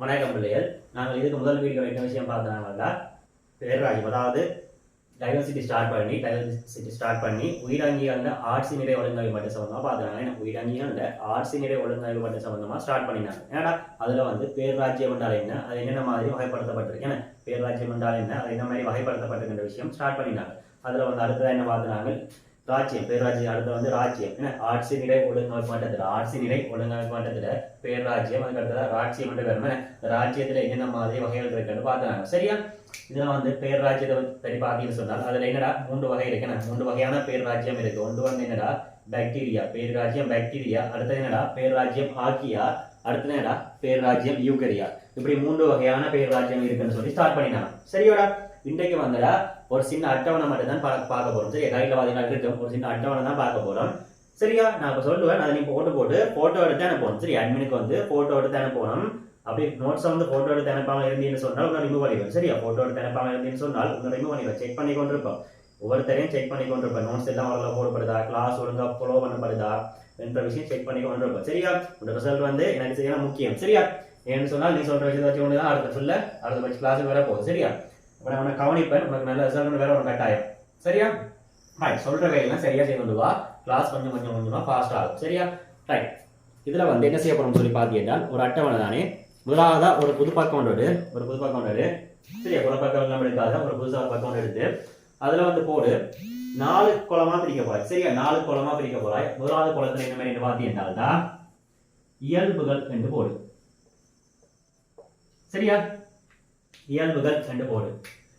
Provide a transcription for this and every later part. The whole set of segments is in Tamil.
வணக்கம் பிள்ளைகள். நாங்கள் இதுக்கு முதல் வீடியோ என்ன விஷயம் பார்த்தோம்னா பேரராஜ்யம், அதாவது டைவர்சிட்டி ஸ்டார்ட் பண்ணி உயிரங்கிகள் ஆட்சி நிலை ஒழுங்கமைப்பு மட்டும் சம்பந்தமாக பார்த்துனாங்க. உயிரங்கிகள் ஆட்சி நிலை ஒழுங்கமைப்பு மட்டும் சம்பந்தமாக ஸ்டார்ட் பண்ணினாங்க. ஏன்னா அதில் வந்து பேரராஜ்யம் என்றால் என்ன, அது என்னென்ன மாதிரி வகைப்படுத்தப்பட்டிருக்கு, ஏன்னா பேரராஜ்யம் என்றால் என்ன, அது என்ன மாதிரி வகைப்படுத்தப்பட்டிருக்கின்ற விஷயம் ஸ்டார்ட் பண்ணினாங்க. அதில் வந்து அடுத்ததாக என்ன பார்த்துனாங்க, ராஜ்யம், பேராஜ்யம். அடுத்து வந்து ராஜ்யம், ஏன்னா ஆட்சி நிலை ஒழுங்கமைப்பு மட்டத்தில் பேராஜ்யம், அதுக்கு அடுத்தது ராஜ்யம் என்று பேர். ராஜ்யத்தில் என்னென்ன மாதிரி வகைகள் இருக்குன்னு பார்த்தாங்க. சரியா, இதெல்லாம் வந்து பேராஜ்யத்தை பற்றி பார்த்தீங்கன்னு சொன்னால் அதில் என்னடா 3 வகை இருக்கு. 3 வகையான பேராஜ்யம் இருக்கு. ஒன்று வந்து என்னடா பாக்டீரியா, பேராஜ்யம் பாக்டீரியா. அடுத்தது என்னடா பேராஜ்யம் ஆக்கியா. அடுத்தது என்னடா பேராஜ்யம் யூகரியா. இப்படி 3 வகையான பேராஜ்யம் இருக்குன்னு சொல்லி ஸ்டார்ட் பண்ணினாங்க. சரியோடா, இன்றைக்கு வந்தடா ஒரு சின்ன அட்டவணை மட்டும் தான் பார்க்க போறோம். சரியா, கையில் பார்த்தீங்கன்னா இருக்கும் ஒரு சின்ன அட்டவணை தான் பார்க்க போறோம். சரியா, நான் இப்போ சொல்லுவேன், அதை நீ போட்டோ எடுத்து அனுப்பணும். சரி, அட்மினுக்கு வந்து போட்டோ எடுத்து அனுப்பணும். அப்படி நோட்ஸை வந்து போட்டோ எடுத்து அனுப்பாமல் இருந்தீங்கன்னு சொன்னால் உன்னை ரிமூவ் பண்ணிடுவேன். சரியா, போட்டோ எடுத்து அனுப்பாமல் இருந்தீங்கன்னு சொன்னால் உன்னை ரிமூவ் பண்ணிடுவேன். செக் பண்ணி கொண்டிருப்போம், ஒவ்வொருத்தரையும் செக் பண்ணி கொண்டிருப்பேன். நோட்ஸ் எல்லாம் ஒழுங்காக போடப்படுதா, கிளாஸ் ஒழுங்காக ஃபாலோ பண்ணப்படுதா என்ற விஷயம் செக் பண்ணி கொண்டிருப்பேன். சரியா, உன்னோட ரிசல்ட் வந்து எனக்கு சரியான முக்கியம். சரியா, ஏன்னு சொன்னால் நீ சொல்ற விஷயத்தை வச்சு கொண்டு தான் அடுத்த பட்ச கிளாஸுக்கு வர போகுது. சரியா, இப்போ நான் உன்னை கவனிப்பேன், உனக்கு நல்ல ரிசல்ட் வேற ஒரு கட்டாயம். சரியா, ரைட், சொல்ற வேலையெல்லாம் சரியா செய்து கொண்டு வா. கிளாஸ் கொஞ்சமா ஃபாஸ்ட் ஆகும். சரியா, ரைட். இதுல வந்து என்ன செய்ய போறோம்னு சொல்லி பார்த்தீங்கன்னா ஒரு அட்டவணை தானே. முதலாவதா ஒரு புது பக்கம் ஒன்று சரியா, புது பக்கம் நம்ம எடுக்காத ஒரு புதுசாக பக்கம் எடுத்து அதுல வந்து போடு 4 குளமா பிரிக்க போறாய். சரியா, 4 குளமா பிரிக்க போறாய். முதலாவது குளத்துல என்ன மாதிரி பார்த்தீங்கன்னா இயல்புகள் என்று போடு. சரியா, இயல்புகள் என்று போடு.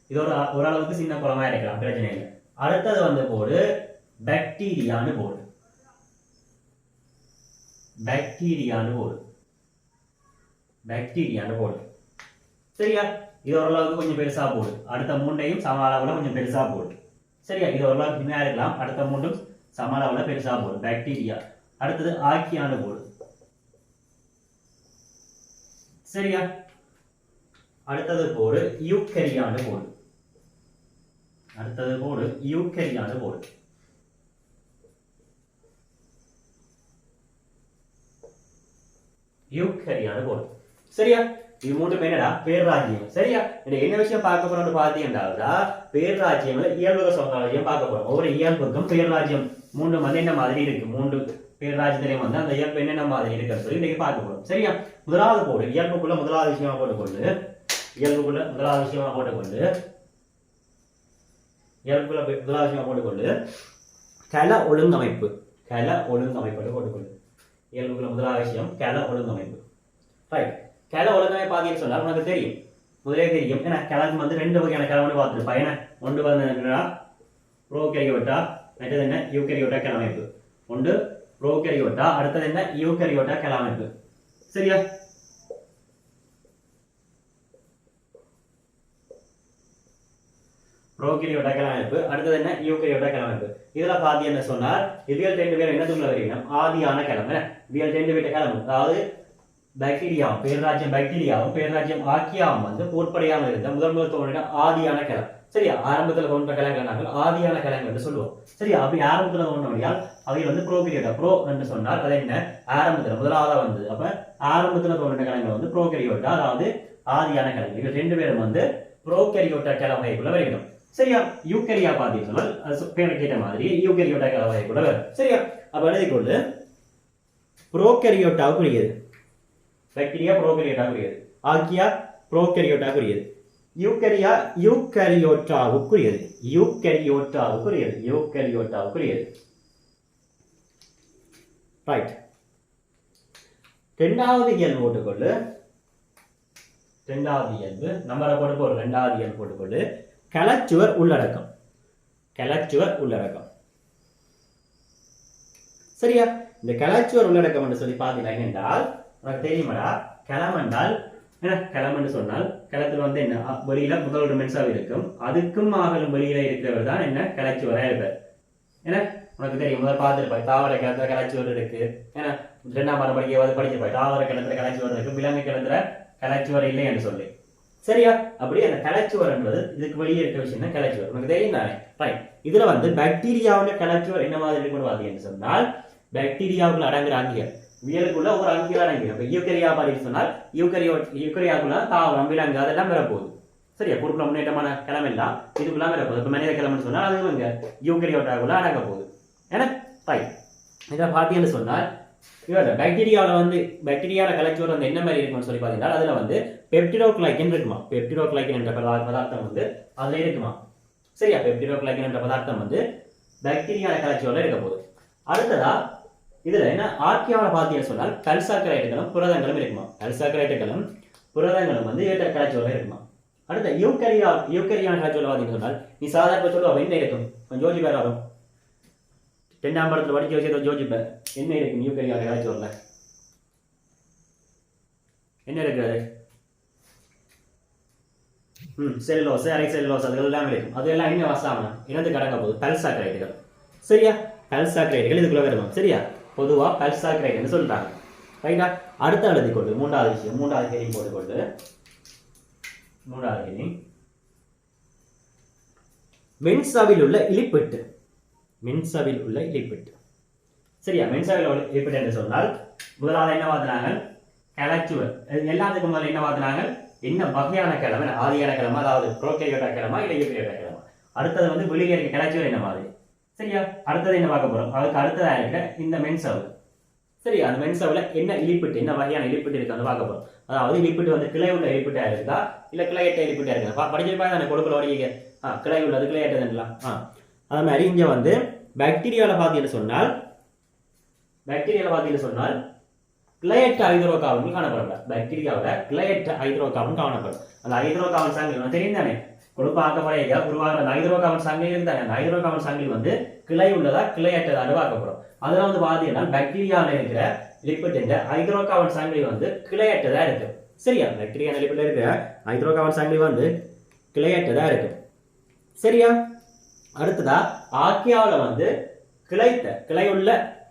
இது ஓரளவுக்கு சின்ன குளமா இருக்கலாம், பிரச்சனை இல்லை. அடுத்தது வந்து போடு பாக்டீரியான்னு போடு. சரியா, இது ஓரளவுக்கு கொஞ்சம் பெருசா போடு. அடுத்த 3ஐயும் சம அளவுல கொஞ்சம் பெருசா போடு. சரியா, இது ஓரளவுக்கு சின்னதா இருக்கலாம், அடுத்த 3ம் சம அளவுல பெருசா போடு. பாக்டீரியா. அடுத்தது ஆக்கியான்னு போடு. சரியா, அடுத்தது போடு யூக்கரியான்னு போடு. சரியா, இது 3 என்னடா பேராஜ்யம். சரியா, என்ன விஷயம் பார்க்க போறோம்னு பார்த்தீங்கன்னா பேராஜ்யம்ல இயல்புகள் சொன்னாலையும் பார்க்க போறோம். ஒவ்வொரு இயல்புக்கும் பேராஜ்யம் 3 வந்து என்ன மாதிரி இருக்கு, 3 பேராஜ்யத்திலையும் வந்து அந்த இயல்பு என்னென்ன மாதிரி இருக்குன்னு சொல்லி இன்னைக்கு பார்க்க போறோம். சரியா, முதலாவது போடு இயல்புக்குள்ள முதலாவது விஷயமா போட்டுக்கொண்டு கல ஒழுங்கமைப்பு போட்டுக்கொண்டு இயல்புக்குள்ள முதலாவது விஷயம் கல ஒழுங்கமைப்பு. ரைட், கல ஒழுங்கமைப்பு பார்த்தீங்கன்னு சொன்னால் உனக்கு தெரியும், முதலே தெரியும். ஏன்னா கலக்கு வந்து 2 வகையான கலவனை பார்த்துருப்பா. ஏன்னா ஒன்று வந்து ப்ரோகேரியோட்டா, மற்றது என்ன யூகேரியோட்டா கலமைப்பு. ஒன்று ப்ரோகேரியோட்டா, அடுத்தது என்ன யூகேரியோட்டா கலமைப்பு. சரியா, ப்ரோகேரியோட்டா கலமைப்பு, அடுத்தது என்ன யூகேரியோட்டா கலமைப்பு. இதுல பாத்தி என்ன சொன்னார், இவியல் 2 பேர் என்னதுக்குள்ள வரீங்கன்னா ஆதியான கிழமை. இவியல் 2 பேர் கிழமை, அதாவது பாக்டீரியாவும் பேராஜ்யம் பாக்டீரியாவும் பேராஜ்யம் ஆக்கியாவும் வந்து போர்ப்படையாமல் இருந்த முதல் தோன்றின ஆதியான கிழமை. சரியா, ஆரம்பத்துல தோன்ற கிழங்கு நாங்கள் ஆதியான கிழங்கு என்று சொல்லுவோம். சரியா, அப்படி ஆரம்பத்துல தோன்றினால் அவை வந்து ப்ரோகேரியோட்டா. ப்ரோ என்று சொன்னால் அது என்ன, ஆரம்பத்துல முதலாவதா வந்து அப்ப ஆரம்பத்துல தோன்றின கிழங்கு வந்து ப்ரோகேரியோட்டா, அதாவது ஆதியான கிழங்கு. இவங்க 2 பேரும் வந்து ப்ரோகேரியோட்டா கிழமைக்குள்ள வருகிறோம். சரியா, யூகரியா பார்த்தீங்கன்னா பேருக்கு ஏற்ற மாதிரி யூகரியோட்டா கிழமைக்குள்ள வரும். சரியா, அப்ப எழுதிக்கொண்டு ப்ரோகேரியோட்டாவுக்குரியது, பாக்டீரியா ப்ரோகேரியோட்டாவுக்குரியது, ஆக்கியா ப்ரோகேரியோட்டாவுக்குரியது, யூகரியா யூகரியோட்டாவுக்குரியது. ரைட், இரண்டாவது இயல்பு போட்டுக்கொண்டு நம்பரை போட்டு 2வது இயல்பு போட்டுக்கொண்டு கலச்சுவர் உள்ளடக்கம். சரியா, இந்த கலச்சுவர் உள்ளடக்கம் என்று சொல்லி பார்த்தீங்கன்னா என்றால் உனக்கு தெரியுமாடா, களம் என்றால் என்ன, களம் என்று சொன்னால் களத்தில் வந்து என்ன வெளியில முதல் ஒரு மென்சாக இருக்கும், அதுக்கும் ஆகலும் வெளியில இருக்கிறவர் தான் என்ன கலச்சுவரா இருப்பார். ஏன்னா உனக்கு தெரியும், முதல் பார்த்துருப்பாய் தாவர கிணத்துல கலச்சுவர் இருக்கு. ஏன்னா 2ஆம் பாடம் படிச்சிருப்பாய் தாவர கிணத்துல கலச்சுவர் இருக்கு, விலங்கு கிணத்துல கலச்சுவர் இல்லை என்று சொல்லி. சரியா, அப்படியே அந்த கலச்சுவர் என்பது இதுக்கு வெளியே இருக்க விஷயம் தான் கலச்சுவர். உனக்கு தெரியும் தானே. ரைட், இதுல வந்து பாக்டீரியாவுடைய கலச்சுவர் என்ன மாதிரி இருக்குன்னு பார்த்தீங்கன்னு சொன்னால் பாக்டீரியாவுக்குள்ள அடங்குற அங்கிகள் வியலுக்குள்ள ஒரு அங்கீகாரம் அடங்கிடும். இப்போ யூக்கரியா அப்படின்னு சொன்னால் யூக்கரியாக்குள்ள தாவரம் விலங்கு அதெல்லாம் வரப்போகுது. சரியா, குறுக்குள்ள முன்னேற்றமான கிழமை எல்லாம் இதுக்குள்ள வரப்போகுது. இப்போ மனித கிழமைன்னு சொன்னால் அது இங்க யூக்கரியோட்டாக்குள்ள அடங்க போகுது. ஏன்னா இதை பார்த்தீங்கன்னு சொன்னால் பாக்டீரியாவில் கலெக்டர் வந்து என்ன மாதிரி இருக்கும்னு சொல்லி பார்த்தீங்கன்னா அதில் வந்து பெப்டிடோக்ளைக்கின் இருக்குமா. பெப்டிடோக்ளைக்கின் என்ற பதார்த்தம் வந்து அதில் இருக்குமா. சரியா, பெப்டிடோக்ளைக்கின் என்ற பதார்த்தம் வந்து பாக்டீரியாவில் கலெக்டரில் இருக்க போகுது. அடுத்ததா இதுல என்ன ஆர்கியாவில் பார்த்தீங்கன்னு சொன்னால் கல்சாக்கரைட்டுகளும் புரதங்களும் இருக்குமா. கல்சாக்கரைட்டுகளும் புரதங்களும் வந்து கலெக்டரில் இருக்குமா. அடுத்த யூக்கரியான கலெக்டரில் பார்த்தீங்கன்னு சொன்னால் நீ சாதாரண சொல்லுவா என்ன இருக்கும் ஜோஜி பேர் வரும் 2ஆம் படத்தில் படிக்க வச்சு ஜோஜி பேர் என்ன இருக்கும் யூக்கரியான கலெக்டரில் என்ன இருக்கிறது. செல்லுலோஸ் அரை செல்லுலோஸ் அதுகள் எல்லாம் இருக்கும். அதெல்லாம் என்ன வசாமனா இறந்து கடங்க போகுது கல்சாக்கரைட்டுகள். சரியா, கல்சாக்கரைட்டுகள் இதுக்குள்ள வருவோம். சரியா, பொதுவாக கல்சாக்கரைட்னு சொல்றாங்க. ரைட்டா, அடுத்த எழுதி கொண்டு மூன்றாவது விஷயம் மூன்றாவது கேள்வி போட்டுக்கொண்டு மூன்றாவது கேள்வி மென்சாவில் உள்ள இலிப்பெட்டு. மென்சாவில் உள்ள இலிப்பெட்டு. சரியா, மென்சாவில் உள்ள இலிப்பெட்டு என்று சொன்னால் முதலாவது என்ன பார்த்துனாங்க கலச்சுவல். எல்லாத்துக்கும் முதல்ல என்ன பார்த்துனாங்க என்ன வகையான கிழமை ஆதியான கிழமை அதாவது புரோகேரியோட்டா கிழமை இல்லை யூகரியோட்டா கிழமை. அடுத்தது வந்து வெளியே இருக்க கலச்சுவல் என்ன மாதிரி. சரியா, அடுத்தது என்ன பார்க்க போறோம் அதுக்கு அடுத்ததாக இருக்கிற இந்த மென்சாவு. சரியா, அந்த மென்சாவில் என்ன இலிப்பிட்டு என்ன வகையான இலிப்பிட்டு இருக்கு வந்து பார்க்க போறோம். அதாவது இலிப்பிட்டு வந்து கிளை உள்ள இலிப்பிட்டா இருக்கா இல்லை கிளையட்ட இலிப்பிட்டா இருக்கா படிச்சிருப்பா தானே கொடுக்கலோடைய கிளை உள்ளது கிளையட்டதுலாம். அது மாதிரி இங்கே வந்து பாக்டீரியாவில் பார்த்தீங்கன்னு சொன்னால் கிளையட்ட ஹைட்ரோ கார்பன் காணப்படும். பாக்டீரியாவில் கிளையட்ட ஹைட்ரோ கார்பன் காணப்படும். அந்த ஹைட்ரோ கார்பன் சாங்கில் தெரியும் தானே கொடுப்பாக்கப்படைய உருவாகிற ஹைட்ரோ கார்பன் சாங்கில் இருந்தாங்க. அந்த ஹைட்ரோ கார்பன் சாங்கில் வந்து கிளை உள்ளதா கிளையற்றதா பார்க்கப்படும். அதெல்லாம் வந்து பார்த்தீங்கன்னா பாக்டீரியாவில் இருக்கிற லிப்பிட் என்ற ஹைட்ரோ கார்பன் சாங்கில் வந்து கிளையற்றதா இருக்கு. சரியா, பாக்டீரியா லிப்பிட்ல இருக்கிற ஹைட்ரோ கார்பன் சாங்கில் வந்து கிளையற்றதா இருக்கு. சரியா, அடுத்ததா ஆர்கியாவில் வந்து கிளை உள்ள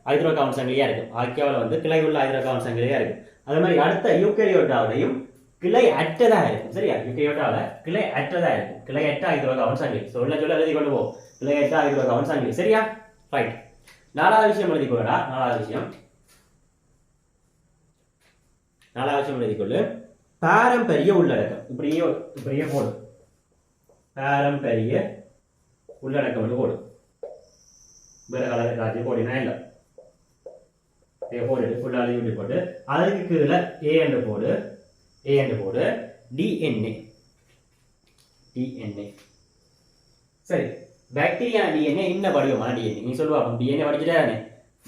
ஹைட்ரோ கார்பன் சங்கிலியா இருக்கு. ஆர்கியாவில் வந்து கிளை உள்ள ஹைட்ரோ கார்பன் சங்கிலியா இருக்கு. அதே மாதிரி அடுத்த யூகரியோட்டாவிலையும் கிளை அற்றதா இருக்கும். சரியா, யூகரியோட்டாவில் கிளை அற்றதா இருக்கும். கிளை அற்ற ஹைட்ரோ கார்பன் சங்கிலி சொல்ல எழுதி கொண்டு போ கிளை அற்ற ஹைட்ரோ கார்பன் சங்கிலி. சரியா, ரைட். நாலாவது விஷயம் எழுதிக்கொள்ளடா. நாலாவது விஷயம் எழுதிக்கொள்ளு பாரம்பரிய உள்ளடக்கம். இப்படியே போடு பாரம்பரிய உள்ளடக்கம் போடு. வேற கலர் காட்சி போடினா இல்லை போட்டு ஃபுல்லாக எழுதி போட்டு அதுக்கு கீழே ஏ என்று போடு டிஎன்ஏ. சரி, பாக்டீரியா டிஎன்ஏ என்ன வடிவமான டிஎன்ஏ நீ சொல்லுவா. டிஎன்ஏ படிச்சுட்டானே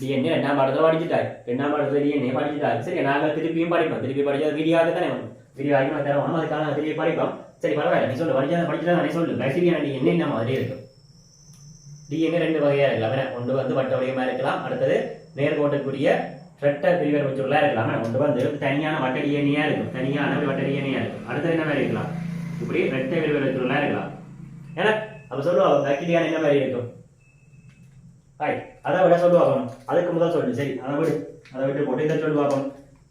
டிஎன்ஏ 2ஆம் பாடத்தில் படிச்சுட்டாய். 2ஆம் பாடத்தில் டிஎன்ஏ படிச்சுட்டாரு. சரி, நாங்கள் திருப்பியும் படிப்போம். திருப்பி படிச்சது வீடியோவாக தானே வீடியோ ஆகிமா தருவோம். அதுக்காக திருப்பி படிப்போம். சரி, பரவாயில்ல நீ சொல்லு படிச்சா நீ சொல்லு பாக்டீரியா டிஎன்ஏ என்ன மாதிரி இருக்கும். டிஎன்ஏ 2 வகையா இருக்கலாம். ஒன்று வந்து வட்ட வடிவமா இருக்கலாம். அடுத்தது நேர்கோட்டுக்குரிய ரெட்ட பிரிவர் வச்சுள்ளா இருக்கலாம். ஒன்று வந்து தனியான வட்ட டிஎன்ஏயா இருக்கும். தனியான வட்ட டிஎன்ஏயா இருக்கும். அடுத்தது என்ன மாதிரி இருக்கலாம் இப்படி ரெட்ட பிரிவர் வச்சுள்ளா இருக்கலாம். ஏன்னா அப்ப சொல்லுவாங்க பாக்டீரியா என்ன மாதிரி இருக்கும். அதை விட சொல்லுவாங்க. அதுக்கு முதல் சொல்லு. சரி, அதை விட்டு போட்டு இதை சொல்லுவாங்க.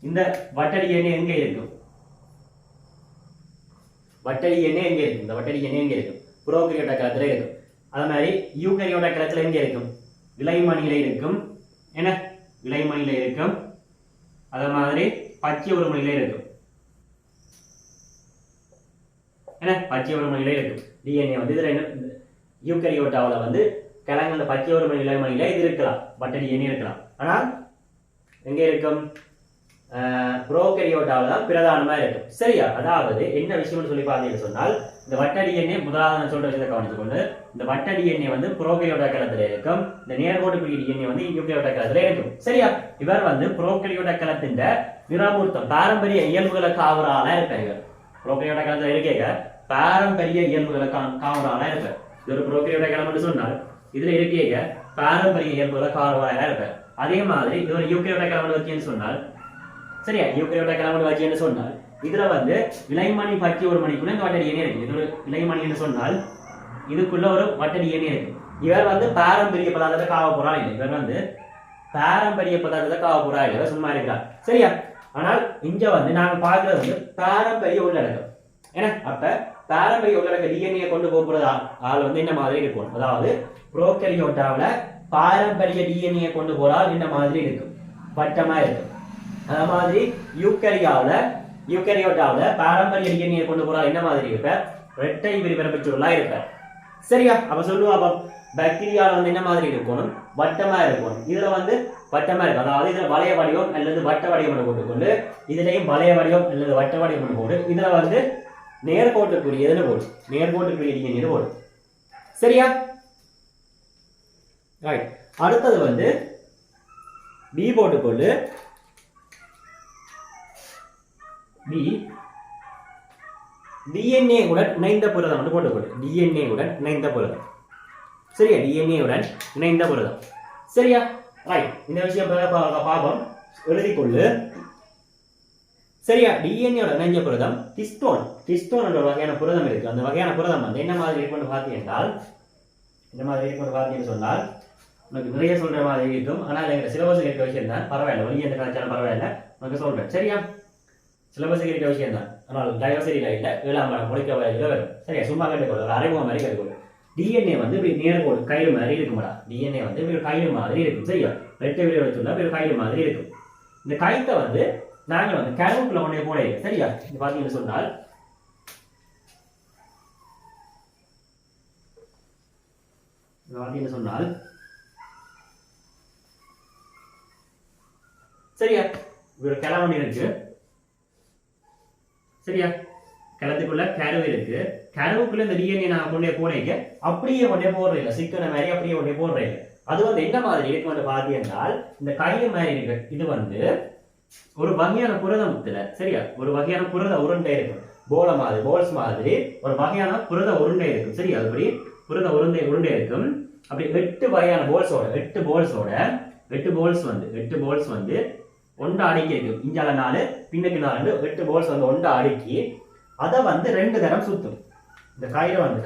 இந்த வட்ட டிஎன்ஏ எங்க இருக்கும். வட்ட டிஎன்ஏ எங்க இருக்கும். இந்த வட்ட டிஎன்ஏ எங்க இருக்கும் புரோகரியோட்டா காலத்துல இருக்கும். அது மாதிரி யூகரியோட்டா காலத்துல எங்க இருக்கும் இலைமணியில இருக்கும். என்ன இலைமணியில இருக்கும். அதே மாதிரி பச்சை ஒரு மணியில இருக்கும். என்ன பச்சை ஒரு மணியில இருக்கும். டிஎன்ஏ வந்து இதுல என்ன யூகரியோட்டாவில் வந்து கிழங்குல பச்சை ஒரு மணி இலைமணியில இது இருக்கலாம். வட்ட டிஎன்ஏ இருக்கலாம். ஆனால் எங்க இருக்கும் புரோகரியோட்டாவில் தான் பிரதானமா இருக்கும். சரியா, அதாவது என்ன விஷயம்னு சொல்லி பார்த்தீங்கன்னு சொன்னால் இந்த வட்ட டிஎன்ஏ முதலாவது சொல்ற விஷயத்தை கவனித்துக்கொண்டு இந்த வட்ட டிஎன்ஏ வந்து புரோகரியோட்டா கலத்துல இருக்கும். இந்த நேர்கோட்டுக்குரிய டிஎன்ஏ வந்து யூகரியோட்டா கலத்துல இருக்கும். சரியா, இவர் வந்து புரோகரியோட்டா கலத்தின் நிராமூர்த்தம் பாரம்பரிய இயல்புகளை காவலான இருப்பாங்க. புரோகரியோட்டா கலத்துல இருக்க பாரம்பரிய இயல்புகளை காவலான இருப்பார். இது ஒரு புரோகரியோட்டா கலம் சொன்னால் இதுல இருக்க பாரம்பரிய இயல்புகளை காவலான இருப்பார். அதே மாதிரி இது ஒரு யூகரியோட்டா கலம் வச்சுன்னு சொன்னால் சரியா, யூகரியோட்டா கலம் வச்சுன்னு சொன்னால் இதுல வந்து இலைமணி பச்சை ஒரு மணிக்குள்ள இந்த வட்ட டிஎன்ஏ இருக்கு. இது ஒரு இலைமணின்னு சொன்னால் இதுக்குள்ள ஒரு வட்ட டிஎன்ஏ இருக்கு. இவர் வந்து பாரம்பரிய பதார்த்தத்தை காவ போறா இல்லை. இவர் வந்து பாரம்பரிய பதார்த்தத்தை காவ போறா இல்லை, சும்மா இருக்கா. சரியா, ஆனால் இங்க வந்து நாங்க பாக்குறது வந்து பாரம்பரிய உள்ளடக்கம். ஏன்னா அப்ப பாரம்பரிய உள்ளடக்க டிஎன்ஏ கொண்டு போறது ஆள் வந்து என்ன மாதிரி இருக்கும். அதாவது புரோகரியோட்டாவில் பாரம்பரிய டிஎன்ஏ கொண்டு போறால் என்ன மாதிரி இருக்கும் வட்டமா இருக்கும். அதே மாதிரி யூக்கரியோட்டாவில் பாரம்பரிய டிஎன்ஏ கொண்டு போறால் என்ன மாதிரி இருப்ப இரட்டை விரிபரப்புச்சுருளா இருப்ப. சரியா? அப்ப சொல்லுவா, அப்ப பாக்டீரியாவில் வந்து என்ன மாதிரி இருக்கணும், வட்டமா இருக்கணும். இதுல வந்து வட்டமா இருக்கும், அதாவது இதுல வளைய வடிவம் அல்லது வட்ட வடிவம் போட்டுக்கொண்டு இதுலயும் வளைய வடிவம் அல்லது வட்ட வடிவம் போடு. இதுல வந்து நேர்கோட்டுக்குரியதுன்னு போடு, நேர்கோட்டுக்குரிய டிஎன்ஏ போடு. சரியா? ரைட். அடுத்தது வந்து பி போட்டுக்கொண்டு பி டிஎன்ஏ உடன் இணைந்த புரதம் வந்து போட்டுக்கொள்ளு. டிஎன்ஏ உடன் இணைந்த புரதம். சரியா? டிஎன்ஏ உடன் இணைந்த புரதம். சரியா? ரைட். இந்த விஷயம் பாபம் எழுதிக்கொள்ளு. சரியா? டிஎன்ஏ உடன் இணைந்த புரதம் ஹிஸ்டோன். ஹிஸ்டோன் என்ற வகையான புரதம் இருக்கு. அந்த வகையான புரதம் வந்து என்ன மாதிரி இருக்குன்னு பார்த்தீங்கன்னால், என்ன மாதிரி இருக்குன்னு பார்த்தீங்கன்னு சொன்னால் உனக்கு நிறைய சொல்ற மாதிரி இருக்கும். ஆனால் எங்க சிலபஸ் இருக்க விஷயம் தான், பரவாயில்ல, வழி எந்த கலாச்சாரம் பரவாயில்ல, உனக்கு சொல்றேன். சரியா? சிலபஸ் இருக்க விஷயம் தான். ஆனால் டைவர்சிட்டியில இல்ல, 7ஆம் பாடம் முடிக்க வரையில வரும். சரியா? சும்மா கண்டுக்கொள்ள, ஒரு அரைமுகம் மாதிரி கண்டுக்கொள்ள. டிஎன்ஏ வந்து இப்படி நேர்கோடு கயிறு மாதிரி இருக்குமாடா. டிஎன்ஏ வந்து இப்படி கயிறு மாதிரி இருக்கும். சரியா? ரெட்டை விரை வச்சுள்ள இப்படி கயிறு மாதிரி இருக்கும். இந்த கயித்தை வந்து நாங்கள் வந்து கருவுக்குள்ள ஒன்றே போட. சரியா? இது பார்த்தீங்கன்னு சொன்னால் சரியா, ஒரு கிளவன் இருக்கு. சரியா? கிளத்துக்குள்ள கருவு இருக்கு. கருவுக்குள்ள இந்த டிஎன்ஏ நான் கொண்டே போனேங்க, அப்படியே கொண்டே போடுறேன், சிக்கன மாதிரி அப்படியே கொண்டே போடுறேன். அது வந்து என்ன மாதிரி இருக்கு வந்து பார்த்தீங்கன்னா, இந்த கயிறு மாதிரி இருக்கு. இது வந்து ஒரு வகையான புரதத்துல, சரியா, ஒரு வகையான புரத உருண்டை இருக்கும். போல்ஸ் மாதிரி ஒரு வகையான புரத உருண்டை இருக்கும். சரியா? அப்படி புரத உருண்டை இருக்கும். அப்படி 8 வகையான போல்ஸோட 8 போல்ஸ் வந்து ஒன்றா அடுக்கி இருக்கு. இஞ்சால 4 பின்னுக்கு 4 8 போல்ஸ் வந்து ஒன்றா அடுக்கி அதை வந்து 2 தரம் சுத்தும். இந்த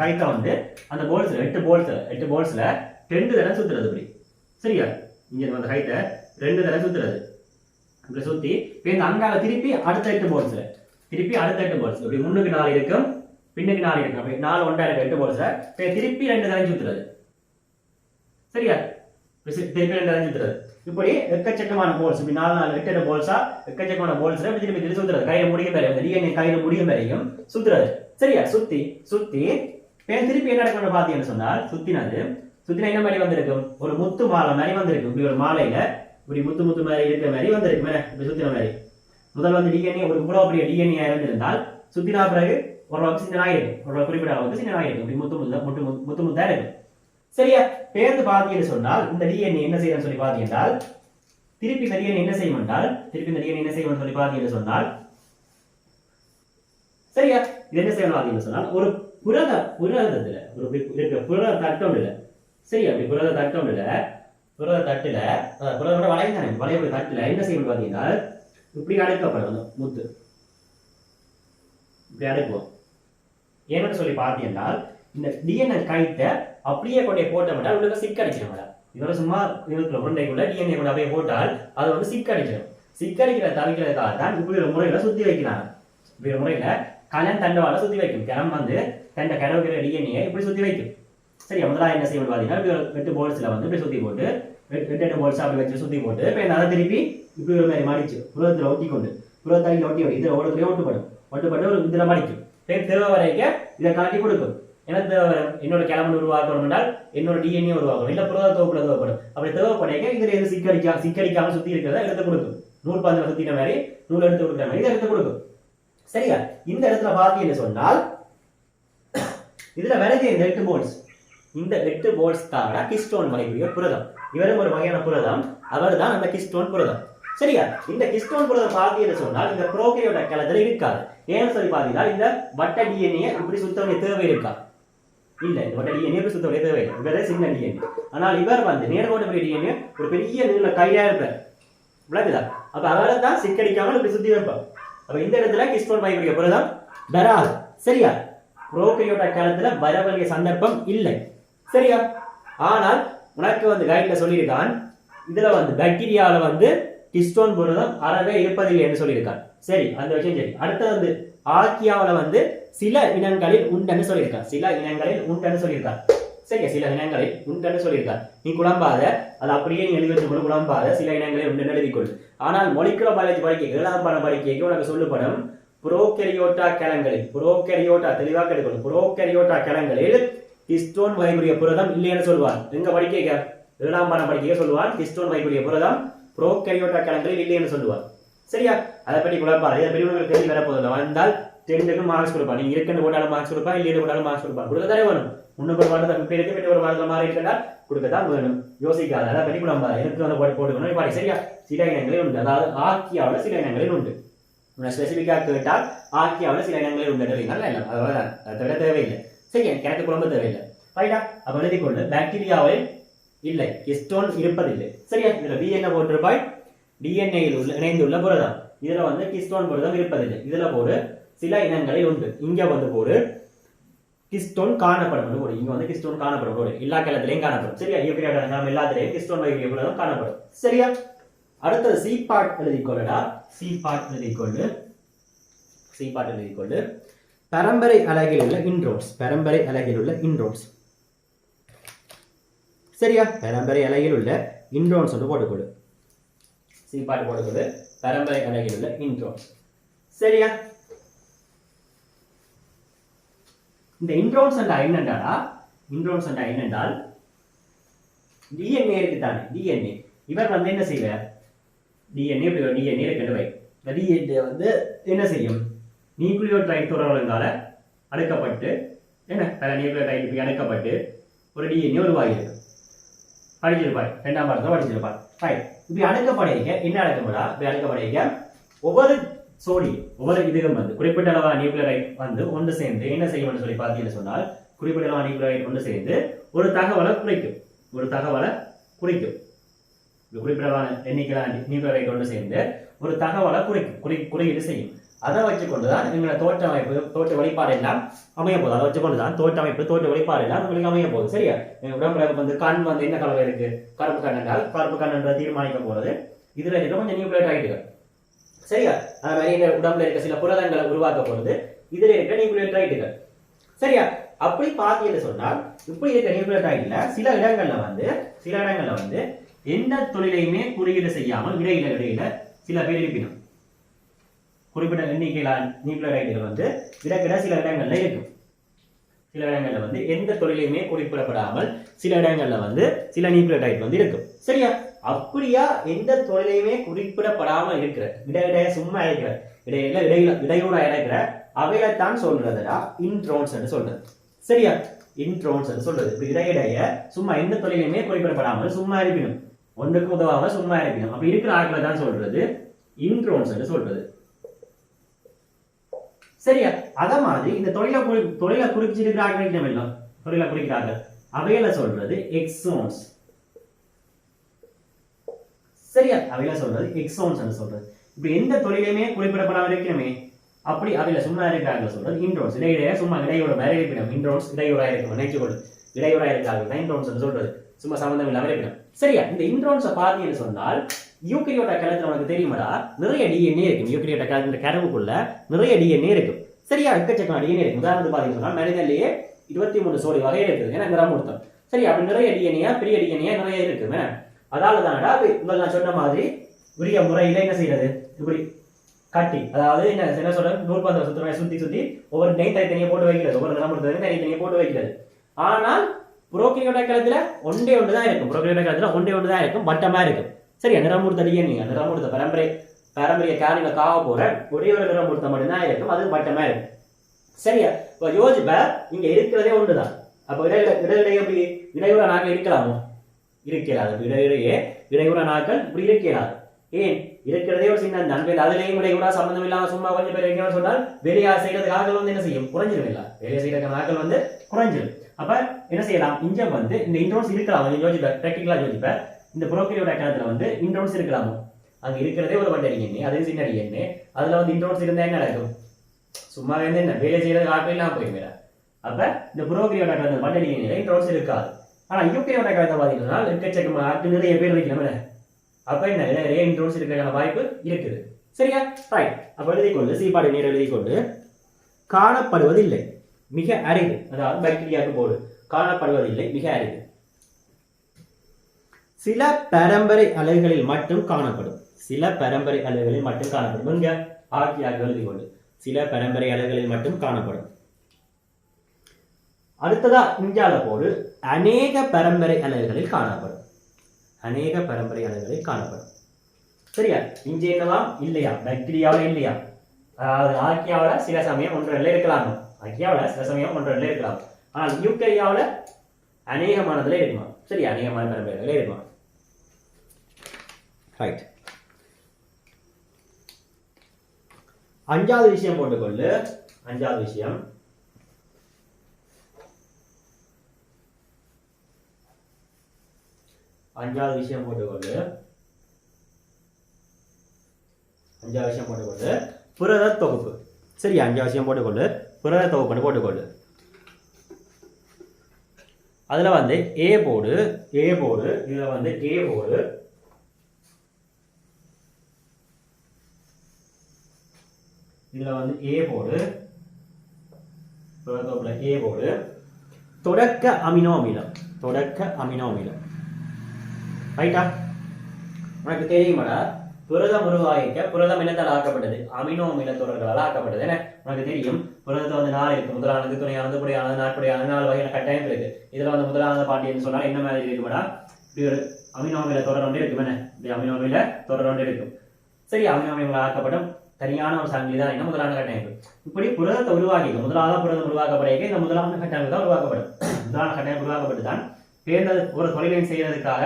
கைத்தை வந்து அந்த போல்ஸ்ல 8 போல்ஸ்ல 2 தரம் சுத்துறது. இப்படி சரியா? இங்க வந்து கைத்தை 2 தரம் சுத்துறது. இப்படி சுத்தி இந்த அங்கால திருப்பி அடுத்த 8 போல்ஸ்ல இப்படி முன்னுக்கு 4 இருக்கும், பின்னுக்கு 4 இருக்கும். அப்படி 4 ஒன்றா இருக்கு 8 போல்ஸ்ல திருப்பி 2 தரம் சுத்துறது. சரியா? திருப்பி 2 தரம் சுத்துறது. இப்படி எக்கச்சக்கமான போல்ஸ், இப்படி 4 8 போல்ஸா எக்கச்சக்கமான போல்ஸ்ல திருப்பி சுத்துறது. கயிறு முடியும் வரை, டிஎன்ஏ கயிறு முடியும் வரையும் சுத்துறது. சரியா? சுத்தி திருப்பி என்ன நடக்கணும்னு பாத்தீங்கன்னு சொன்னால், சுத்தினா என்ன மாதிரி வந்திருக்கும், ஒரு முத்து மாலை மாதிரி வந்திருக்கும். இப்படி ஒரு மாலையில இப்படி முத்து மாதிரி இருக்கிற மாதிரி வந்திருக்கும். இப்படி சுத்தின மாதிரி முதல் வந்து டிஎன்ஏ ஒரு இவ்வளவு பெரிய டிஎன்ஏ இருந்திருந்தால் சுத்தினா பிறகு ஓரளவுக்கு சின்ன ஆகிருக்கும், ஒரு குறிப்பிட்ட அளவுக்கு சின்ன ஆகிருக்கும். இப்படி முத்து முத்தா இருக்கும். சரியா? பேர்ந்து பாத்தீங்கன்னு சொன்னால் இந்த டிஎன்ஏ என்ன செய்யணும்னு சொல்லி பாத்தீங்கன்னா, திருப்பி இந்த டிஎன்ஏ என்ன செய்யும் சொல்லி பாத்தீங்கன்னு சொன்னால், சரியா, இது என்ன செய்யணும் பாத்தீங்கன்னு சொன்னால், ஒரு புரதத்துல ஒரு புரத தட்டம் இல்ல. சரியா? அப்படி புரத தட்டுல புரதோட வளையக்கூடிய தட்டுல என்ன செய்யணும் பாத்தீங்கன்னா, இப்படி அடுக்கப்படும் முத்து, இப்படி அடுக்குவோம். ஏன்னு சொல்லி பாத்தீங்கன்னா, இந்த டிஎன்ஏ கைத்தை அப்படியே கொண்டே போட்டோம்னா உள்ள சிக்கடிச்சிடும். இதோட சும்மா இருக்கிற உருண்டைக்குள்ள டிஎன்ஏ கொண்டு அப்படியே போட்டால் அது வந்து சிக்கடிக்கிற தவிக்கிறதுக்காக தான் இப்படி ஒரு முறையில சுத்தி வைக்கிறாங்க. இப்படி ஒரு முறையில கலன் தண்டவாள சுத்தி வைக்கும். கிளம் வந்து தண்டை கடவுக்கிற டிஎன்ஏ இப்படி சுத்தி வைக்கும். சரியா? முதலாக என்ன செய்யணும் பாத்தீங்கன்னா, 8 போல்ஸ்ல வந்து இப்படி சுத்தி போட்டு 8 போல்ஸ் அப்படி வச்சு சுத்தி போட்டு அதை திருப்பி இப்படி ஒரு மாதிரி மடிச்சு புரதத்துல புரதத்தில் ஒட்டி இதுல ஓடுறதுலேயே ஒட்டுப்பட்டு ஒரு இதுல மடிக்கும். தேவை வரைக்கும் இதை காட்டி கொடுக்கும். எனக்கு என்னோட கிளம்பு உருவாக்கணும் என்றால் என்னோட டிஎன்ஏ உருவாக்கணும், இல்ல புரத தொகுப்புல தேவைப்படும். அப்படி தேவைப்படைக்க இதுல எது சிக்கடிக்காம சுத்தி இருக்கிறத எடுத்து கொடுக்கும். நூல் பாந்தில சுத்தின மாதிரி நூல் எடுத்து கொடுக்குற மாதிரி இதை எடுத்து கொடுக்கும். சரியா? இந்த இடத்துல பாத்தீங்கன்னு சொன்னால் இதுல விலகிய இந்த 8 போல்ஸ் தான் கிஸ்டோன் வகைக்குரிய புரதம். இவரும் ஒரு வகையான புரதம், அவர் தான் அந்த கிஸ்டோன் புரதம். சரியா? இந்த கிஸ்டோன் புரதம் பாத்தீங்கன்னு சொன்னால் இந்த புரோகேரியோட கலத்துல இருக்காது. ஏன்னு சொல்லி பாத்தீங்கன்னா, இந்த வட்ட டிஎன்ஏ இப்படி சுத்த வேண்டிய தேவை இருக்கா? இல்ல, இந்த வட்ட டிஎன்ஏ இப்படி சுத்த வேண்டிய தேவை இல்லை. இவரே சின்ன டிஎன்ஏ. ஆனால் இவர் வந்து நேர்கோட்டு டிஎன்ஏ ஒரு பெரிய நீள கையா இருப்பார். விளக்குதா? அப்ப அவரை தான் சிக்கடிக்காமல் இப்படி சுத்தி வைப்பார். அப்ப இந்த இடத்துல கிஸ்டோன் வகைக்குரிய புரதம் வராது. சரியா? புரோகேரியோட காலத்துல வரவழிய சந்தர்ப்பம் இல்லை. சரியா? ஆனால் உனக்கு வந்து கைட்ல சொல்லியிருக்கான், இதுல வந்து பாக்டீரியால வந்து கிஸ்டோன் புரதம் அறவே இருப்பதில்லை என்று சொல்லியிருக்கான். சரி, அந்த விஷயம் சரி. அடுத்து வந்து ஆர்கியாவில் வந்து சில இனங்களில் உண்டுன்னு சொல்லியிருக்கான். சரியா? சில இனங்களை உண்டுன்னு சொல்லியிருக்கார். நீ குழம்பாத, அது அப்படியே நீ எழுதி வச்சு குழம்பாத, சில இனங்களை உண்டு எழுதிக்கொள். ஆனால் மொலிகுலர் பயாலஜி படிக்க 7ஆம் பாடம் படிக்க உனக்கு சொல்லப்படும் புரோகரியோட்டா கலங்களில், புரோகரியோட்டா தெளிவாக எடுக்கணும், புரோகரியோட்டா கலங்களில் ஹிஸ்டோன் வகைக்குரிய புரதம் இல்லைன்னு சொல்லுவான். எங்க படிக்க 7ஆம் பாடம் படிக்க சொல்லுவான் ஹிஸ்டோன் வகைக்குரிய புரதம் புரோகரியோட்டா கலங்களில் இல்லைன்னு சொல்லுவான். சரியா? அதை பற்றி குழம்பாது. இதை பற்றி உங்களுக்கு கேள்வி வரப்போதில்லை. வந்தால் 10க்கு மார்க்ஸ் கொடுப்பான். நீங்க இருக்குன்னு போட்டாலும் மார்க்ஸ் கொடுப்பா, இல்லைன்னு போட்டாலும் மார்க்ஸ் கொடுப்பான். கொடுக்கத்தானே வேணும். முன்னுக்கு ஒரு வாரத்தை பேருக்கு பின்ன ஒரு வாரத்தில் மாறி இருக்கா கொடுக்கத்தான் வேணும். யோசிக்காத. அதை பற்றி குழம்பாது. எனக்கு வந்து போட்டுக்கணும் பாடி. சரியா? சில இனங்களில் உண்டு. அதாவது ஆக்கியாவில் சில இனங்களில் உண்டு. ஸ்பெசிபிக்காக கேட்டால் ஆக்கியாவில் சில இனங்களில் உண்டு நல்லா இல்லை. அவ்வளவுதான். அதை விட தேவையில்லை. சரியா? எனக்கு குழம்பு தேவையில்லை. ரைட்டா? அப்ப எழுதிக்கொண்டு பாக்டீரியாவில் இல்லை, ஹிஸ்டோன் இருப்பதில்லை. சரியா? இதுல பி என்ன போட்டிருப்பாய்? டிஎன்ஏயில் உள்ள இணைந்துள்ள புரதம். இதுல வந்து ஹிஸ்டோன் புரதம் இருப்பதில்லை. இதுல போடு சில இனங்களில் உண்டு. இங்க வந்து போடு ஹிஸ்டோன் காணப்படும் போடு. இங்க வந்து ஹிஸ்டோன் காணப்படும் போடு. எல்லா கலத்திலையும் காணப்படும். சரியா? யூகரியோட் எல்லாத்திலையும் ஹிஸ்டோன் வகைக்குரிய புரதம் காணப்படும். சரியா? அடுத்தது சி பார்ட் எழுதிக்கொள்ளடா. சி பார்ட் எழுதிக்கொண்டு பரம்பரை அலகில் உள்ள இன்ட்ரோன்ஸ். பரம்பரை அலகில் உள்ள இன்ட்ரோன்ஸ். சரியா? பரம்பரை அலகில் உள்ள இன்ட்ரோன்ஸ் வந்து போட்டுக்கொடு. C part போட்டுக்கொடு. பரம்பரை அலகில் உள்ள இன்ட்ரோன்ஸ். சரியா? இந்த இன்ட்ரோன்ஸ் என்னென்றால் இன்ட்ரோன்ஸ் என்னென்றால் டிஎன்ஏ இருக்குதானே, டிஎன்ஏ இவர் வந்து என்ன செய்வார்? டிஎன்ஏ இருக்கின்றவை. டிஎன்ஏ வந்து என்ன செய்யும்? நியூக்ளியோடைட் தொடர்புகளால அடக்கப்பட்டு என்ன பல நியூக்ளியோடைட் இப்படி அடக்கப்பட்டு ஒரு டிஎன்ஏ உருவாகியிருக்கு. படிச்சிருப்பாய், 2ஆம் பாடத்தில் படிச்சிருப்பாய். ரைட். இப்படி அடக்கப்படுக என்ன அடக்கப்படா? இப்படி அடக்கப்படுக ஒவ்வொரு ஒவ்வொரு இதுவும் வந்து குறிப்பிட்ட அளவான நியூக்ளியோடைட் வந்து ஒன்று சேர்ந்து என்ன செய்யும்னு சொல்லி பார்த்தீங்கன்னு சொன்னால், குறிப்பிட்ட அளவான நியூக்ளியோடைட் ஒன்று சேர்ந்து ஒரு தகவலை குறிக்கும். குறிப்பிட்ட அளவான எண்ணிக்கையிலான நியூக்ளியோடைட் ஒன்று சேர்ந்து ஒரு தகவலை குறியீடு செய்யும். அதை வச்சுக்கொண்டுதான் எங்களை தோட்ட வழிபாடு எல்லாம் அமைய போகுது. அதை வச்சுக்கொண்டுதான் தோட்ட வழிபாடு எல்லாம் உங்களுக்கு அமைய போகுது. சரியா? உடம்புல வந்து கண் வந்து என்ன கலவை இருக்கு? கருப்பு கண் என்றால் கருப்பு கண் என்ற தீர்மானிக்க போறது இதுல இருக்க கொஞ்சம் நியூக்ளியோடைட் ஆகிட்டு. சரியா? அது மாதிரி உடம்புல இருக்க சில புரதங்களை உருவாக்க போறது இதுல இருக்க நியூக்ளியோடைட்டுகள். சரியா? அப்படி பார்த்தீங்கன்னு சொன்னால் இப்படி இருக்க நியூக்ளியோடைட்ல சில இடங்கள்ல வந்து எந்த தொழிலையுமே குறியீடு செய்யாமல் இடையில சில பேர் இருப்பினும் குறிப்பிட்ட எண்ணிக்கையிலான நியூக்ளியோடைட்டுகள் வந்து இடக்கிட சில இடங்கள்ல இருக்கும். சில இடங்கள்ல வந்து எந்த தொழிலையுமே குறிப்பிடப்படாமல் சில இடங்கள்ல வந்து சில நியூக்ளியோடைட் வந்து இருக்கும். சரியா? அப்படியா எந்த தொழிலையுமே குறிப்பிடப்படாமல் இருக்கிற இடையிடைய சும்மா இருக்கிற இடையூறா இருக்கிற அவையத்தான் சொல்றதுடா இன்ட்ரோன்ஸ் என்று சொல்றது. சரியா? இன்ட்ரோன்ஸ் என்று சொல்றது. இப்படி இடையிடைய சும்மா எந்த தொழிலையுமே குறிப்பிடப்படாமல் சும்மா இருப்பினும் ஒன்றுக்கு உதவாம சும்மா இருப்பினும் அப்படி இருக்கிற ஆட்களை தான் சொல்றது இன்ட்ரோன்ஸ் என்று சொல்றது. சரியா? அத மாதிரி இந்த தொழிலை குறிப்பிச்சிருக்கிற ஆட்கள் எல்லாம் தொழிலை குறிக்கிறார்கள் அவையில சொல்றது எக்ஸோன்ஸ். சரியா? அவையில சொல்றது எக்ஸோன்ஸ் என்று சொல்றது. இப்ப எந்த தொழிலையுமே குறிப்பிடப்படாமல் இருக்கணுமே அப்படி அவையில சும்மா இருக்கிறார்கள் சொல்றது இன்ட்ரோன்ஸ். இடையிடையே சும்மா இடையூற மாதிரி இருப்பினும் இன்ட்ரோன்ஸ் இடையூறா இருக்கும். நினைச்சுக்கொள்ளு, இடையூறா இருக்கிறார்கள் இன்ட்ரோன்ஸ் என்று சொல்றது. சும்மா சம்பந்தம் இல்லாமல் இருப்பினும். சரியா? இந்த இன்ட்ரோன்ஸை பார்த்தீங்கன்னு சொன்னால் யூகரியோட்டா கலத்துல உனக்கு தெரியுமாடா நிறைய டிஎன்ஏ இருக்கும். யூகரியோட்டா கலத்துல கருவுக்குள்ள நிறைய டிஎன்ஏ இருக்கும். சரியா? எக்கச்சக்கமான டிஎன்ஏ இருக்கும். உதாரணத்துக்கு பார்த்தீங்கன்னு சொன்னால் மனிதன்லேயே 23 சோடி வகை இருக்குது. ஏன்னா நிறமூர்த்தம். சரி, அப்படி நிறைய டிஎன்ஏ பெரிய டிஎன்ஏ நிறைய இருக்கு. அதால தானடா உங்கள் நான் சொன்ன மாதிரி உரிய முறையில என்ன செய்யறது? இப்படி கட்டி, அதாவது என்ன சொல்ற, நூற்பந்தம் சுத்தி ஒவ்வொரு டைம் தனித்தனியை போட்டு வைக்கிறது. ஒவ்வொரு நிறமூர்த்தத்தையும் தனித்தனியை போட்டு வைக்கிறது. ஆனால் புரோகரியோட்டா காலத்துல ஒன்றே ஒன்றுதான் இருக்கும். புரோகரியோட்டா காலத்துல ஒன்றே ஒன்றுதான் இருக்கும், வட்டமா இருக்கும். சரியா? நிறமூர்த்த டிஎன்ஏ நிறமூர்த்த பரம்பரைய காரில காவ போற ஒரே ஒரு நிறமூர்த்தம் மட்டும்தான் இருக்கும். அது வட்டமா இருக்கும். சரியா? இப்ப யோசிப்ப இங்க இருக்கிறதே ஒன்றுதான். அப்ப இடையிடையே எப்படி இடையூற நாட்கள் இருக்கலாமோ? இருக்கிறாது. இடையூற நாட்கள் இப்படி இருக்கிறாது. ஏன்? இருக்கிறதே ஒரு சின்ன தான். அதுலேயும் இடையூறா சம்பந்தம் இல்லாம சும்மா கொஞ்சம் பேர் வைக்கணும்னு சொன்னால் வேலையா செய்யறதுக்கு ஆட்கள் வந்து என்ன செய்யும்? குறைஞ்சிடும். இல்ல வேலையை செய்யறதுக்கு ஆட்கள் வந்து குறைஞ்சிடும். அப்ப என்ன செய்யலாம்? இங்க வந்து இந்த இன்ட்ரோன்ஸ் இருக்கலாம். யோசிப்ப பிராக்டிகலா யோசிப்ப இந்த புரோகரியோட்டா காலத்துல வந்து இன்ட்ரோன்ஸ் இருக்கலாமோ? அங்க இருக்கிறதே ஒரு வட்ட டிஎன்ஏ, அதே சின்ன டிஎன்ஏ. அதுல வந்து இன்ட்ரோன்ஸ் இருந்தா என்ன நடக்கும்? சும்மா வந்து என்ன வேலை செய்யறது ஆட்கள் இல்லாம போயிருந்தா. அப்ப இந்த புரோகரியோட்டா காலத்துல வட்ட டிஎன்ஏ இன்ட்ரோன்ஸ் இருக்காது. ஆனா யூகரியோட்டா காலத்தை பார்த்தீங்கன்னா எக்கச்சக்கமான ஆட்கள் நிறைய பேர் வைக்கணும். அப்ப என்ன நிறைய இன்ட்ரோன்ஸ் இருக்கிற வாய்ப்பு இருக்குது. சரியா? ரைட். அப்ப எழுதிக்கொண்டு சீப்பாடு நீர் எழுதிக்கொண்டு காணப்படுவதில்லை, மிக அரிது. அதாவது பாக்டீரியாவுக்கு போடு காணப்படுவதில்லை, மிக அரிது. சில பரம்பரை அலைகளில் மட்டும் காணப்படும். சில பரம்பரை அலைகளில் மட்டும் காணப்படும். இங்க ஆகியாக எழுதி கொண்டு சில பரம்பரை அலைகளில் மட்டும் காணப்படும். அடுத்ததா இஞ்சால போடு அநேக பரம்பரை அலைகளில் காணப்படும். அநேக பரம்பரை அலைகளில் காணப்படும். சரியா? இங்கே என்னவாம் இல்லையா? பாக்டீரியாவில் இல்லையா? அதாவது ஆர்கியாவில் சில சமயம் ஒன்றரை இருக்கலாம். ஆர்கியாவில் சில சமயம் ஒன்றரை இருக்கலாம். ஆனால் யூக்கரியாவில் அநேகமானதுல இருக்குமா? சரி, அநேகமான பரம்பரைகளே இருக்குமா? ரைட். அஞ்சாவது விஷயம் போட்டுக்கொள்ளு. அஞ்சாவது விஷயம் போட்டுக்கொள்ளு புரத தொகுப்பு. சரி, அஞ்சாவது விஷயம் போட்டுக்கொள்ளு புரத தொகுப்புன்னு போட்டுக்கொள்ளு. அதுல வந்து ஏ போடு. இதுல வந்து ஏ போடு. இதுல வந்து ஏ போடு. புரத தொகுப்புல ஏ போடு. தொடக்க அமினோ அமிலம். ரைட்டா? உனக்கு தெரியுமாடா, புரதம் உருவாகிக்க புரதம் என்னத்தால் ஆக்கப்பட்டது? அமினோ அமில தொடர்களால் ஆக்கப்பட்டது. என்ன உனக்கு தெரியும்? புரதத்தை வந்து 4 இருக்கு. முதலானது, துணையானது, புடையானது, நாட்புடையானது, 4 வகையான கட்டாயம் இருக்கு. இதுல வந்து முதலானது பாட்டின்னு சொன்னா என்ன மாதிரி இருக்குமாடா? இப்படி ஒரு அமினோ அமில தொடர் ஒன்று இருக்கும். என்ன இப்படி அமினோ அமில தொடர் ஒன்று இருக்கும். சரி, அமினோ அமிலங்கள் ஆக்கப்படும் தனியான ஒரு சங்கிலி தான் என்ன முதலான கட்டமைப்பு. இப்படி புரதத்தை உருவாக்கி முதலாவது புரதம் உருவாக்கப்படுக இந்த முதலான கட்டமைப்பு தான் உருவாக்கப்படும். முதலான கட்டமைப்பு உருவாக்கப்பட்டு தான் பேர்ந்தது ஒரு தொழிலை செய்யறதுக்காக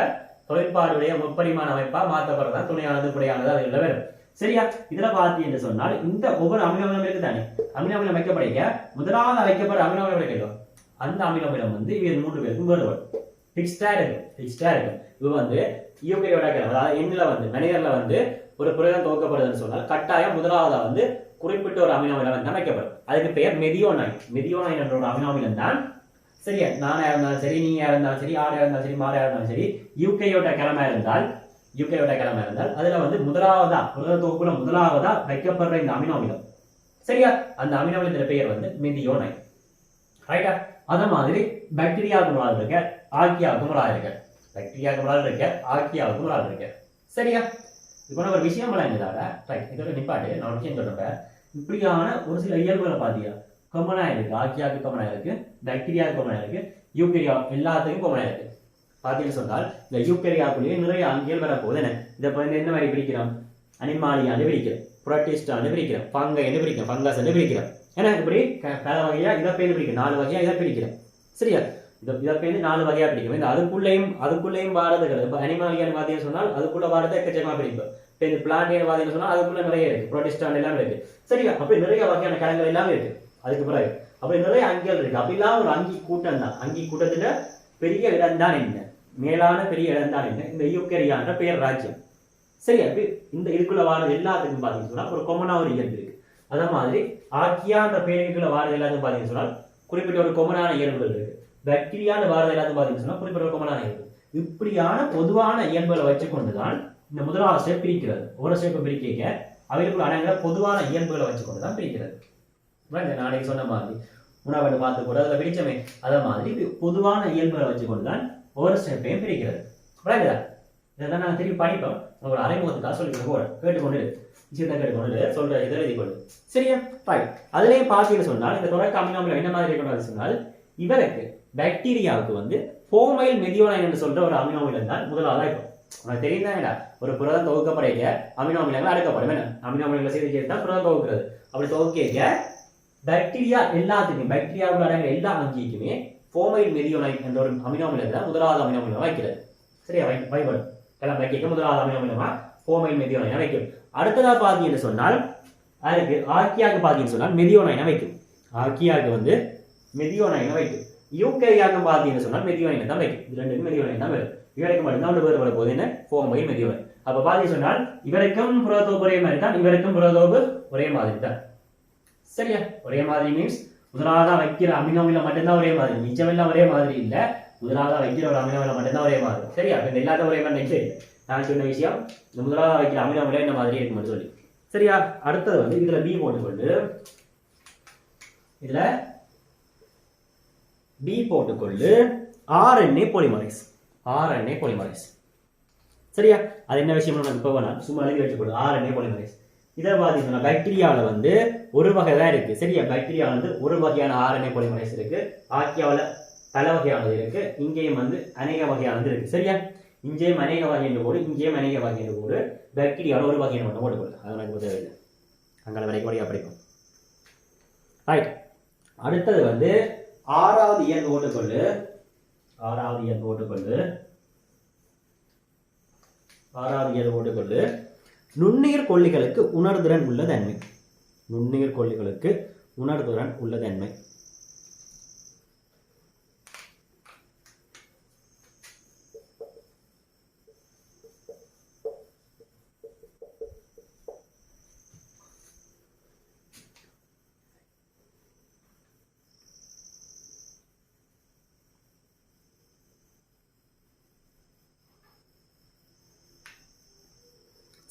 தொழிற்பாடுடைய முப்பரிமாண அமைப்பா மாற்றப்படுறதான் துணையானது, புடையானது அது இல்லை வரும். சரியா? இதுல பாத்தி என்று சொன்னால் இந்த ஒவ்வொரு அமினோ அமிலம் இருக்கு தானே, அமினோ அமிலம் வைக்கப்படுக முதலாவது வைக்கப்படுற அமினோ அமிலம் கிடைக்கும். அந்த அமினோ அமிலம் வந்து இவர் 3 பேருக்கும் வேறுபடும். ஃபிக்ஸ்டா இருக்கும். இது வந்து யூகரியோட கிழமை, அதாவது எண்ணில வந்து மனிதர்ல வந்து ஒரு புரதம் துவக்கப்படுதுன்னு சொன்னால் கட்டாயம் முதலாவதா வந்து குறிப்பிட்ட ஒரு அமினோ அமிலம் தான் வைக்கப்படும். அதுக்கு பெயர் மெதியோனைன். மெதியோனைன் என்ற ஒரு அமினோ அமிலம் தான். சரியா? நானா இருந்தாலும் சரி, நீயா இருந்தாலும் சரி, ஆடா இருந்தாலும் சரி, மாடா இருந்தாலும் சரி, யூகரியோட கிழமை இருந்தால் அதுல வந்து முதலாவதா புரத தொகுப்புல முதலாவதா வைக்கப்படுற இந்த அமினோ அமிலம். சரியா? அந்த அமினோ அமிலத்தின் பெயர் வந்து மெதியோனைன். ரைட்டா? அத மாதிரி பாக்டீரியாவுக்கு முன்னாள் இருக்க, ஆர்கியாவுக்கு முன்னாள் இருக்க. பாக்டீரியாவுக்கு முன்னாள் இருக்க, ஆர்கியாவுக்கு முன்னாள் இருக்க. சரியா? இப்போ ஒரு விஷயம் என்னதாடா? ரைட், இதோட நிப்பாட்டு. நான் ஒரு விஷயம் சொல்றேன். இப்படியான ஒரு சில இயல்புகளை பாத்தீங்க காமனா இருக்கு. ஆர்கியாவுக்கு காமனா இருக்கு, பாக்டீரியாவுக்கு காமனா இருக்கு, யூகரியா எல்லாத்துக்கும் காமனா இருக்கு. பாத்தீங்கன்னு சொன்னால் இந்த யூகரியாக்குள்ளேயே நிறைய அங்கியல் வரப்போகுது. என்ன இதை என்ன மாதிரி பிரிக்கிறோம்? அனிமாலியான்னு பிரிக்கிறோம், புரோட்டிஸ்டான்னு பிரிக்கிறோம், ஃபங்கைன்னு பிரிக்கிறோம், ஃபங்கஸ்ன்னு பிரிக்கிறோம். ஏன்னா இப்படி பல வகையா இதை பேர் பிரிக்கிறோம். 4 வகையா இதை பிரிக்கிறோம். சரியா? இதை பேர் 4 வகையா பிரிக்கும். இந்த அதுக்குள்ளேயும் வாரதுகள். இப்போ அனிமாலியான்னு பார்த்தீங்கன்னு சொன்னால் அதுக்குள்ள வாரதை எக்கச்சக்கமா பிரிப்போம். இப்போ இந்த பிளான்டியன் பார்த்தீங்கன்னு சொன்னால் அதுக்குள்ள நிறைய இருக்கு, புரோட்டிஸ்டான் எல்லாம் இருக்கு. சரியா? அப்படி நிறைய வகையான கிழங்குகள் எல்லாம் இருக்கு. அதுக்கு பிறகு அப்படி நிறைய அங்கிகள் இருக்கு. அப்படிலாம் ஒரு அங்கி கூட்டம் தான். அங்கி கூட்டத்துல பெரிய இடம் தான் என்ன, மேலான பெரிய இடம் தான் என்ன, இந்த யூகரியான்ற பெயர் ராஜ்யம். சரியா? இந்த இதுக்குள்ள வாரது எல்லாத்துக்கும் பார்த்தீங்கன்னு சொன்னா ஒரு கொமனா ஒரு இயல்பு இருக்கு. அதே மாதிரி ஆர்கியான்ற பெயருக்குள்ள வாரது எல்லாத்துக்கும் பார்த்தீங்கன்னு சொன்னால் குறிப்பிட்ட ஒரு கொமனான இயல்புகள் இருக்கு. பாக்டீரியான வாரது எல்லாத்துக்கும் பார்த்தீங்கன்னு சொன்னா குறிப்பிட்ட ஒரு கொமனான இயல்பு. இப்படியான பொதுவான இயல்புகளை வச்சுக்கொண்டுதான் இந்த முதலாவது ஸ்டெப் பிரிக்கிறது. ஒரு ஸ்டெப் பிரிக்க அவைகளுக்குள்ள அடங்குற பொதுவான இயல்புகளை வச்சுக்கொண்டுதான் பிரிக்கிறது. நாளைக்கு சொன்ன மாதிரி உணவு பார்த்து கூட அதில் பிரிச்சமே அதே மாதிரி பொதுவான இயல்புகளை வச்சுக்கொண்டுதான் ஒரு ஸ்டெப்பையும் பிரிக்கிறது. இதெல்லாம் நாங்கள் திருப்பி படிப்போம். ஒரு அரைமுகத்துக்காக சொல்லிக்கிறோம். கேட்டுக்கொண்டு விஷயத்தை கேட்டுக்கொண்டு சொல்ற இதை எழுதி கொண்டு. சரியா? ரைட். அதுலேயும் பார்த்தீங்கன்னு சொன்னால் இந்த தொடக்க அமினோ அமிலம் என்ன மாதிரி இருக்கணும்னு சொன்னால் இவருக்கு பாக்டீரியாவுக்கு வந்து ஃபோமைல் மெதியோனைன் என்று சொல்ற ஒரு அமினோ அமிலம் தான் முதலாவதா இருக்கும். உனக்கு தெரியுதாடா, ஒரு புரதம் தொகுக்கப்படைய அமினோ அமிலங்கள் அடுக்கப்படும். என்ன அமினோ அமிலங்களை சேர்த்து தான் புரதம் தொகுக்கிறது. அப்படி தொகுக்க பாக்டீரியா எல்லாத்துக்கும், பாக்டீரியாவுக்கு அடங்குற எல்லா அங்கிக்குமே ஃபோமைல் மெதியோனைன் என்ற ஒரு அமினோ அமிலம் தான் முதலாவது அமினோ அமிலம் வைக்கிறது. சரியா? வைபடும் எல்லாம் வைக்க முதலாவது அமினோ அமிலமா ஃபோமைல் மெதியோனைன் வைக்கும். அடுத்ததா பார்த்தீங்கன்னு சொன்னால் அதுக்கு ஆர்கியாவுக்கு பார்த்தீங்கன்னு சொன்னால் மெதியோனைனை வைக்கும். ஆர்கியாவுக்கு வந்து மெதியோனைனை வைக்கும். யூகரியாவுக்கு பார்த்தீங்கன்னு சொன்னால் மெதியோனைனை தான் வைக்கும். இது ரெண்டுக்கும் மெதியோனைன் தான் வரும். இவருக்கு மட்டும்தான் ஒன்று வேறுபட போகுது. என்ன? ஃபோமைல் மெதியோனைன். அப்ப பார்த்தீங்கன்னு சொன்னால் இவருக்கும் புரதோப்பு ஒரே மாதிரி தான், இவருக்கும் புரதோப்பு ஒரே மாதிரி தான். சரியா? ஒரே மாதிரி மீன்ஸ் முதலாவதா வைக்கிற அமினோ அமிலம் மட்டும்தான் ஒரே மாதிரி, மிச்சமெல்லாம் ஒரே மாதிரி இல்ல. முதலாவதா வைக்கிற ஒரு அமினோ அமிலம் மட்டும்தான் ஒரே மாதிரி. சரியா? இந்த எல்லாத்தையும் ஒரே மாதிரி இல்லை. நான் சொன்ன விஷயம் இந்த முதலாவதா வைக்கிற அமினோ அமிலம் இந்த மாதிரி இருக்கும்னு சொல்லி. சரியா? அடுத்தது வந்து இதுல பி போட்டுக்கொண்டு இதுல பி போட்டுக்கொள்ளு RNA பாலிமரேஸ். RNA polymerase. சரியா? அது என்ன விஷயம் நமக்கு இப்போ வேணாம், சும்மா எழுதி வச்சுக்கொள்ளு. RNA polymerase. இதை பார்த்தீங்கன்னா பாக்டீரியாவில் வந்து ஒரு வகை தான் இருக்கு. சரியா? பாக்டீரியா வந்து ஒரு வகையான RNA பாலிமரேஸ் இருக்கு. ஆர்க்கியாவில் பல வகையானது இருக்கு. இங்கேயும் வந்து அநேக வகையானது இருக்கு. சரியா? இங்கேயும் அநேக வகை என்று போடு, இங்கேயும் அநேக வகை என்று போடு. பாக்டீரியாவில் ஒரு வகையை மட்டும் போட்டுக்கொள்ளு. அது எனக்கு தேவையில்லை. அங்கே வரைக்கும் வழியாக படிக்கும். ரைட். அடுத்தது வந்து ஆறாவது இயல் போட்டுக்கொள்ளு. ஆறாவது இயல் போட்டுக்கொள்ளு. ஆறாவது இயல் போட்டுக்கொள்ளு. நுண்ணுயிர் கொல்லிகளுக்கு உணர்திறன் உள்ள தன்மை. நுண்ணுயிர் கொல்லிகளுக்கு உணர்திறன் உள்ள தன்மை.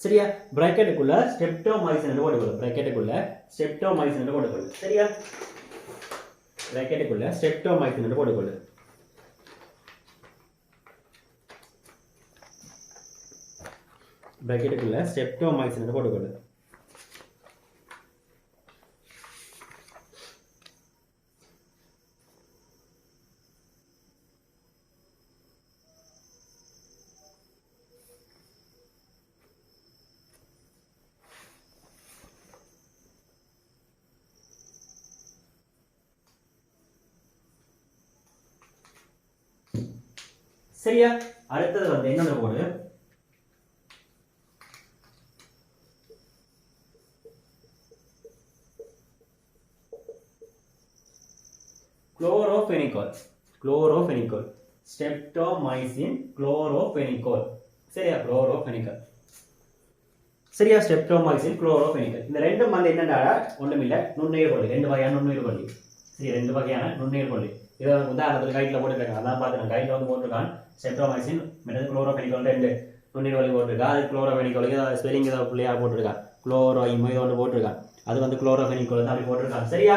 சரியா? பிராக்கெட்டுக்குள்ள ஸ்ட்ரெப்டோமைசின் என்று போட்டுக்கொள்ளு. பிராக்கெட்டுக்குள்ள ஸ்ட்ரெப்டோமைசின் என்று போட்டுக்கொள்ளு. சரியா? பிராக்கெட்டுக்குள்ள ஸ்ட்ரெப்டோமைசின் என்று போட்டுக்கொள்ளு. பிராக்கெட்டுக்குள்ள ஸ்ட்ரெப்டோமைசின் என்று போட்டுக்கொள்ளு. சரியா? அடுத்தது வந்து என்ன போடு, குளோரோபெனிகால். குளோரோபெனிகால். ஸ்ட்ரெப்டோமைசின் குளோரோபெனிகால். சரியா? குளோரோபெனிகால். சரியா? ஸ்ட்ரெப்டோமைசின் குளோரோபெனிகால். இந்த ரெண்டும் வந்து என்னடா ஒண்ணும் இல்ல, நுண்ணுயிர் கொல்லி. ரெண்டு வகையான நுண்ணுயிர் கொல்லி. சரி, ரெண்டு வகையான நுண்ணுயிர் கொல்லி. இதை உதாரணத்துக்கு கைட்ல போட்டுருக்காங்க. அதான் பார்த்துருக்காங்க. கைட்ல வந்து போட்டிருக்கான் ஸ்ட்ரெப்டோமைசின் மெட்டது குளோரோபெனிகால் ரெண்டு நுண்ணுயிர் கொல்லி போட்டிருக்கா. அது குளோரோபெனிகால் ஸ்பெல்லிங் ஏதாவது பிள்ளையா போட்டிருக்கான். குளோரோயிம் இது ஒன்று போட்டிருக்கான். அது வந்து குளோரோபெனிகால் தான் அப்படி போட்டிருக்கான். சரியா?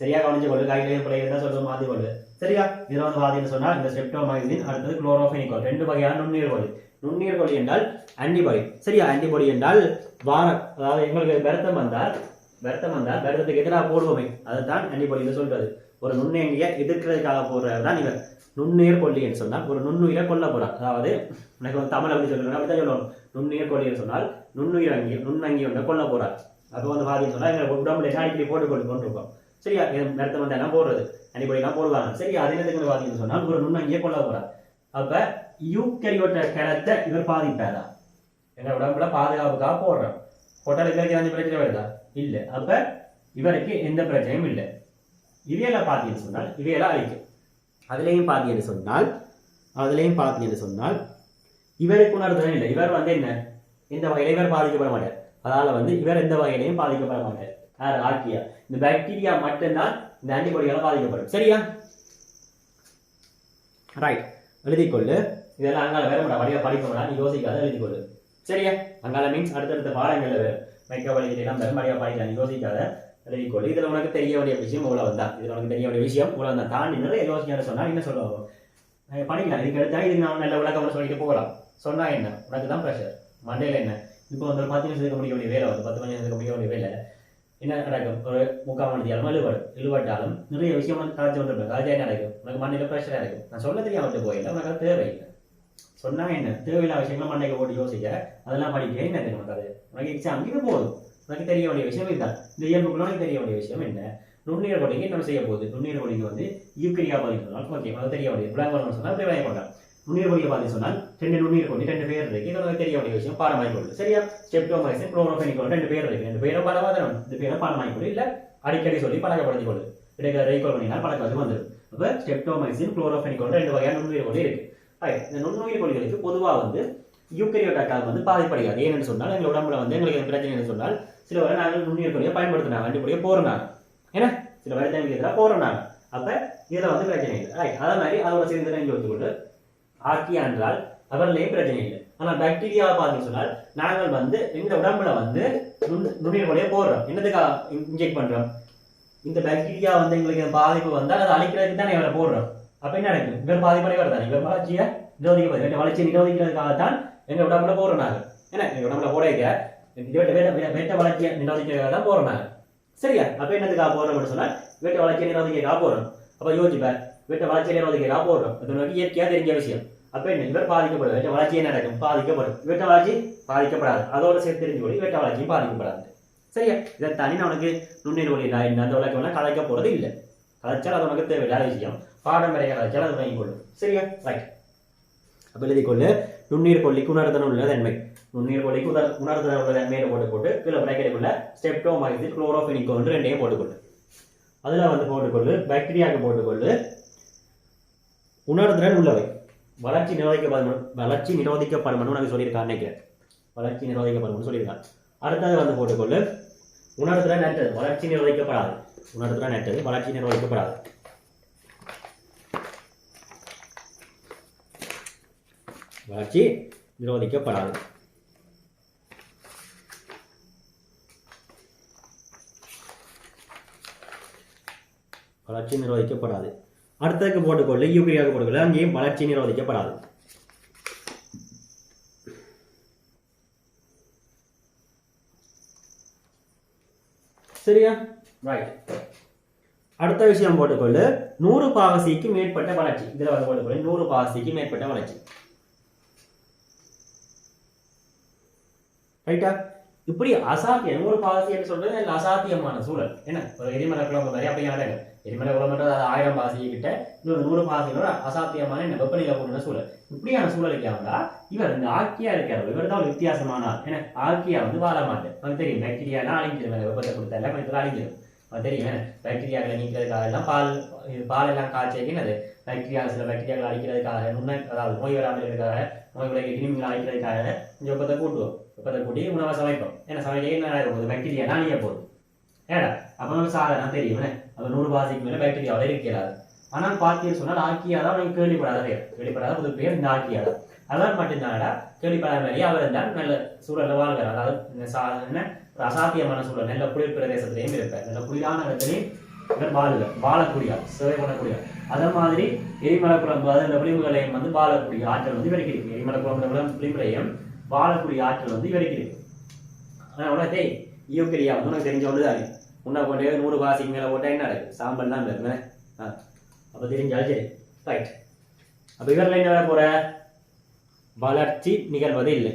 சரியா கவனிச்சு கொள்ளு. கைட்லேயே பிள்ளைங்க தான் சொல்றது மாற்றி கொள்ளு. சரியா? இதில் வந்து பார்த்தீங்கன்னு சொன்னால் இந்த ஸ்ட்ரெப்டோமைசின் அடுத்தது குளோரோபெனிகால் ரெண்டு வகையான நுண்ணுயிர் கொல்லி. நுண்ணுயிர் கொல்லி என்றால் ஆன்டிபாடி. சரியா? ஆன்டிபாடி என்றால் அதாவது எங்களுக்கு வருத்தம் வந்தால் வருத்தத்துக்கு எதிராக போடுவோமே, அதுதான் ஆன்டிபாடின்னு சொல்றது. ஒரு நுண்ணுயிரியை எதிர்க்கிறதுக்காக போடுறது தான் இவர் நுண்ணுயிர் கொல்லி என்று சொன்னால் ஒரு நுண்ணுயிரை கொல்ல போறார். அதாவது எனக்கு வந்து தமிழ் அப்படி சொல்றாங்க, அப்படித்தான் சொல்லணும். நுண்ணுயிர் கொல்லி என்று சொன்னால் நுண்ணங்கி ஒன்றை கொல்ல போறார். அப்போ வந்து பார்த்தீங்கன்னு சொன்னால் எங்களை உடம்புல என்ன அடிக்கடி போட்டு கொண்டிருக்கோம். சரியா? வருத்தம் வந்தா என்ன போடுறது, ஆன்டிபாடிலாம் போடுவாங்க. சரியா? அது என்னதுக்கு பார்த்தீங்கன்னு சொன்னால் ஒரு நுண்ணங்கியை கொல்ல போறார். அப்ப யூக்கரியோட்ட கிளத்தை இவர் பாதிப்பாரா? எங்க உடம்புல பாதுகாப்புக்காக போடுறோம். போட்டால் இவருக்கு எந்த பிரச்சனை வருதா? இல்லை. அப்ப இவருக்கு எந்த பிரச்சனையும் இல்லை. இவையில பார்த்தீங்கன்னு சொன்னால் இவையெல்லாம் அழிக்கும். அதுலேயும் பார்த்தீங்கன்னு சொன்னால் இவருக்கு உணர்தல் இல்லை. இவர் வந்து என்ன இந்த வகையில இவர் பாதிக்கப்பட மாட்டார். அதனால வந்து இவர் எந்த வகையிலையும் பாதிக்கப்பட மாட்டார். ஆர்கியா இந்த பாக்டீரியா மட்டும்தான் இந்த ஆன்டிபாடியால பாதிக்கப்படும். சரியா? ரைட். எழுதிக்கொள்ளு. இதெல்லாம் அங்கால வேற வழியா படிக்க நீ யோசிக்காத, எழுதிக்கொள்ளு. சரியா? அங்கால மீன்ஸ் அடுத்தடுத்த பாடங்கள்ல வேறு மைக்கவழியெல்லாம் வேறு வழியா படிக்கலாம். நீ யோசிக்காத, எழுதிக்கொள்ளு. இதுல உனக்கு தெரிய வேண்டிய விஷயம் இவ்வளவு தான். இதுல உனக்கு தெரிய வேண்டிய விஷயம் இவ்வளவு தான். தாண்டி நிறைய யோசிக்க சொன்னா என்ன சொல்லுவோம், படிக்கலாம். இதுக்கு எடுத்தா இது நான் நல்ல விளக்கம் சொல்லிட்டு போகலாம். சொன்னா என்ன உனக்கு தான் ப்ரெஷர் மண்டையில. என்ன இப்போ வந்து 10 நிமிஷம் இருக்க முடிய வேண்டிய வேலை வந்து 10 மணி இருக்க முடிய வேண்டிய வேலை என்ன நடக்கும்? ஒரு 3/4 மணி நேரம் இழுவட்டாலும் நிறைய விஷயம் வந்து கலைச்சு வந்துருப்பேன். கலைச்சா நடக்கும், உனக்கு மண்டையில ப்ரெஷராக இருக்கும். நான் சொல்ல தெரியாம விட்டு போயில உனக்கு அது தேவையில்லை. சொன்னா என்ன தேவையில்லாத விஷயங்களும் மண்டைக்கு போட்டு யோசிக்க அதெல்லாம் படிக்க என்ன தெரியும் உனக்கு? அது உனக்கு எக்ஸாம் இது போதும். உனக்கு தெரிய வேண்டிய விஷயம் இதுதான். இந்த இயல்புக்குள்ள உனக்கு தெரிய வேண்டிய விஷயம் என்ன? நுண்ணுயிர் கொடிக்கு என்ன செய்ய போகுது? நுண்ணுயிர் கொடிக்கு வந்து யூக்கரியா பாதிக்கணும். ஓகே, அது தெரிய வேண்டியது. விளம்பரம் சொன்னால் அப்படி விளைய கொண்டான். நுண்ணுயிர் கொடியை பாதி சொன்னால் 2 நுண்ணுயிர் கொடி 2 பேர் இருக்கு. இது உனக்கு தெரிய வேண்டிய விஷயம். பாடமாய் கொள்ளு. சரியா? ஸ்ட்ரெப்டோமைசின் குளோரோபெனிகால் 2 பேர் இருக்கு. 2 பேரும் பாடமாதணும். இந்த பேரை பாடமாய் கொள்ளு. இல்ல அடிக்கடி சொல்லி பழக்கப்படுத்திக் கொள்ளு. இடையில ரீகால் பண்ணினால் பழக்கம் வந்துடும். அப்ப ஸ்ட்ரெப்டோமைசின் குளோரோபெனிகால் 2 வகையான நுண்ணுயிர் கொடி இருக்கு. இந்த நுண்ணுயிர் கொடிகளுக்கு பொதுவாக வந்து யூக்கரியோட்டாக்கால் வந்து பாதிப்படையாது. ஏன்னு சொன்னால் எங்கள் உடம்புல வந்து எங்களுக்கு பிரச்சனை சொன்னால் சில வரை நாங்கள் நுண்ணுயிர் கொடியை பயன்படுத்தினாங்க, ஆன்டிபாடியை போறோம். ஏன்னா சில வரைத்தங்களுக்கு எதிராக போறோம். அப்ப இதுல வந்து பிரச்சனை இல்லை. அதே மாதிரி அதோட சேர்ந்து இங்கே வச்சுக்கொண்டு ஆர்கியா என்றால் அவர்களையும் பிரச்சனை இல்லை. ஆனால் பாக்டீரியாவை பார்த்தீங்கன்னு சொன்னால் நாங்கள் வந்து எங்க உடம்புல வந்து நுண்ணுயிர் கொடியை போடுறோம். என்னதுக்காக இன்ஜெக்ட் பண்றோம்? இந்த பாக்டீரியா வந்து எங்களுக்கு பாதிப்பு வந்தால் அதை அழிக்கிறதுக்கு தான் இவரை போடுறோம். அப்போ என்ன நடக்கும்? இவர் பாதிப்படை வருதான், இவர் வளர்ச்சியை நிரோதிக்க வளர்ச்சியை நிரோதிக்கிறதுக்காகத்தான் எங்கள் உடம்புல போடுறோம் நாங்கள். ஏன்னா எங்கள் உடம்புல போட வேட்ட வளர்ச்சியை நிரோதிக்கிறதுக்காக தான் போடுறோம் நாங்கள். சரியா? அப்போ என்னதுக்காக போடுறோம்னு சொன்னால் வேட்ட வளர்ச்சியை நிரோதிக்கிறதுக்காக போடுறோம். அப்போ யோசிப்பார், வேட்ட வளர்ச்சியை நிரோதிக்கிறதுக்காக போடுறோம். அது நமக்கு இயற்கையாக தெரிஞ்ச விஷயம். அப்போ என்ன, இவர் பாதிக்கப்படும், வேட்ட வளர்ச்சியை நடக்கும், பாதிக்கப்படும். வேட்ட வளர்ச்சி பாதிக்கப்படாது, அதோட சேர்த்து தெரிஞ்சு கொண்டு வேட்ட வளர்ச்சியும் பாதிக்கப்படாது. சரியா? இதை தாண்டி நான் உனக்கு நுண்ணீர் ஒளி அந்த விளக்கம் கலைக்க போறது இல்லை. கலைச்சால் அது உனக்கு தேவையில்லாத விஷயம். பாரம்பரிய கலைச்சால் அது வாங்கி கொள்ளும். சரியா? ரைட். அப்போ எழுதிக்கொள்ளு, நுண்ணீர் கொல்லிக்கு உணர்தன உள்ள தன்மை. நுண்ணீர் கொல்லிக்கு உணர்தன உள்ள தன்மையில போட்டு கீழே பிராக்கெட்டுக்குள்ள ஸ்டெப்டோமைசின் குளோரோஃபெனிகோன் ரெண்டையும் போட்டுக்கொள்ளு. அதில் வந்து போட்டுக்கொள்ளு, பாக்டீரியாவுக்கு போட்டுக்கொள்ளு, உணர்திறன் உள்ளவை. வளர்ச்சி நிரோதிக்கப்படும் உனக்கு சொல்லியிருக்கான் நினைக்கிறேன். வளர்ச்சி நிரோதிக்கப்படும் சொல்லியிருக்கான். அடுத்தது வந்து போட்டுக்கொள்ளு, உணர்திறன் நட்டது, வளர்ச்சி நிரோதிக்கப்படாது. உணர்திறன் நட்டது, வளர்ச்சி நிரோதிக்கப்படாது. வளர்ச்சி நிரோதிக்கப்படாது. வளர்ச்சி நிரோதிக்கப்படாது. அடுத்ததுக்கு போட்டுக்கொள்ளு, யூரியாவுக்கு போட்டுக்கொள்ளு, அங்கேயும் வளர்ச்சி நிரோதிக்கப்படாது. சரியா? ரைட். அடுத்த விஷயம் போட்டுக்கொள்ளு, 100 பாகசிக்கு மேற்பட்ட வளர்ச்சி. இதுல வந்து போட்டுக்கொள்ளு, 100 பாகசிக்கு மேற்பட்ட வளர்ச்சி. ரைட்டா? இப்படி அசாத்தியம் 100 பாகசி என்று சொல்றது அசாத்தியமான சூழல். என்ன, ஒரு எரிமலை குழம்பு மாதிரி அப்படி யாரும் எரிமலை குழம்பு 1000 பாகசி கிட்ட 100 பாகசியோட அசாத்தியமான என்ன வெப்பநிலை போன சூழல். இப்படியான சூழலுக்கு வந்தா இவர் இந்த ஆக்கியா இருக்கிறவர், இவர் தான் வித்தியாசமானார். ஏன்னா ஆக்கியா வந்து வாழ மாட்டேன். அது தெரியும், பாக்டீரியாலாம் அழிஞ்சிடும், வெப்பத்தை கொடுத்தா எல்லாம் கொஞ்சம் அழிஞ்சிடும். அது தெரியும். பாக்டீரியாக்களை நீக்கிறதுக்காக எல்லாம் பால் எல்லாம் காய்ச்சினது பாக்டீரியா, சில பாக்டீரியாக்களை அழிக்கிறதுக்காக, அதாவது நோய் வராமல் இருக்கிறதுக்காக, நோய் விளைய கிருமிகளை அழிக்கிறதுக்காக கொஞ்சம் வெப்பத்தை கூட்டுவோம். வெப்பத்தை கூட்டி உணவை சமைப்போம். ஏன்னா சமைக்க என்ன போகுது, பாக்டீரியா அழிய போகுது. ஏடா அப்போ நமக்கு சாதாரண தெரியும், அது 100 பாகசிக்கு மேலே பாக்டீரியாவில் இருக்கிறாரு. ஆனால் பார்த்தீங்கன்னு சொன்னால் ஆக்கியா தான் நீங்கள் கேள்விப்படாத புது பேர் இந்த ஆக்கியா தான். அவர் மட்டும்தான்டா கேள்விப்படாத மாதிரியே அவர் தான் நல்ல சூழலில் வாழ்கிறார். அதாவது என்ன ஒரு அசாத்தியமான சூழல், நல்ல குளிர் பிரதேசத்திலையும் இருப்பார், நல்ல குளிரான இடத்துலையும் இவர் வாழக்கூடிய சேவை பண்ணக்கூடிய. அதே மாதிரி எரிமலை குழம்பு அதில் விளிம்புகளையும் வந்து வாழக்கூடிய ஆற்றல் வந்து இவருக்கு இருக்கு. எரிமலை குழம்பு விளிம்புகளையும் வாழக்கூடிய ஆற்றல் வந்து இவருக்கு இருக்கு. ஆனால் உனக்கு யூக்கரியா வந்து உனக்கு தெரிஞ்ச ஒன்று தானே, உன்னை கொண்டு 100 பாகசிக்கு மேலே போட்டால் என்ன நடக்குது, சாம்பல் தான் இருக்குமே. அப்போ தெரிஞ்சாலும் சரி. ரைட். அப்போ இவரில் என்ன வர போகிற, வளர்ச்சி நிகழ்வது இல்லை,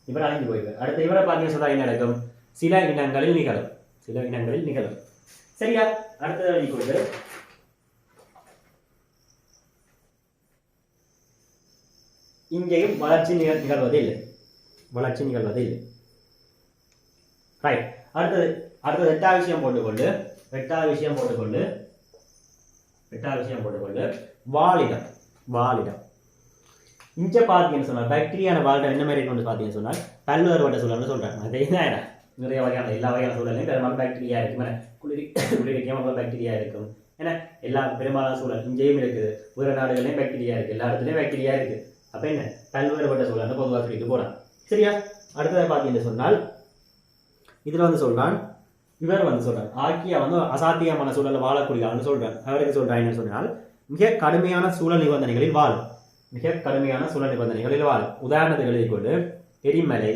இவர் அழிஞ்சு போயிடுவார். அடுத்த இவரை பார்த்தீங்கன்னு சொன்னால் என்ன நடக்கும், சில இனங்களில் நிகழும். சரியா? அடுத்தது கொண்டு இங்கேயும் வளர்ச்சி நிகழ்வது இல்லை. ரைட். அடுத்தது 8வது விஷயம் போட்டுக்கொண்டு வாழிடம். இங்க பார்த்தீங்கன்னு சொன்னால் பாக்டீரியான வாழிடம் என்ன மாதிரி இருக்குன்னு பார்த்தீங்கன்னு சொன்னால் பல்வேறுபட்ட சூழல்னு சொல்றாங்க. அதே தான் நிறைய வகையான எல்லா வகையான சூழலையும் பெரும்பாலும் பாக்டீரியா இருக்கும். குளிர்காம பாக்டீரியா இருக்கும். ஏன்னா எல்லா பெரும்பாலான சூழல் இங்கேயும் இருக்குது, உயர நாடுகளையும் பாக்டீரியா இருக்கு, எல்லா இடத்துலையும் பாக்டீரியா இருக்கு. அப்ப என்ன பல்வேறுபட்ட சூழல்னு பொதுவாக சொல்லிட்டு போறான். சரியா? அடுத்ததை பார்த்தீங்கன்னு சொன்னால் இதுல வந்து சொல்றான், இவர் வந்து சொல்றான் ஆக்கியா வந்து அசாத்தியமான சூழலில் வாழக்கூடியன்னு சொல்றான். அவருக்கு சொல்றான் என்ன சொன்னால் மிக கடுமையான சூழல் நிபந்தனைகளில் வாழும். உதாரணத்துக்கு எழுதிக்கொண்டு எரிமலை,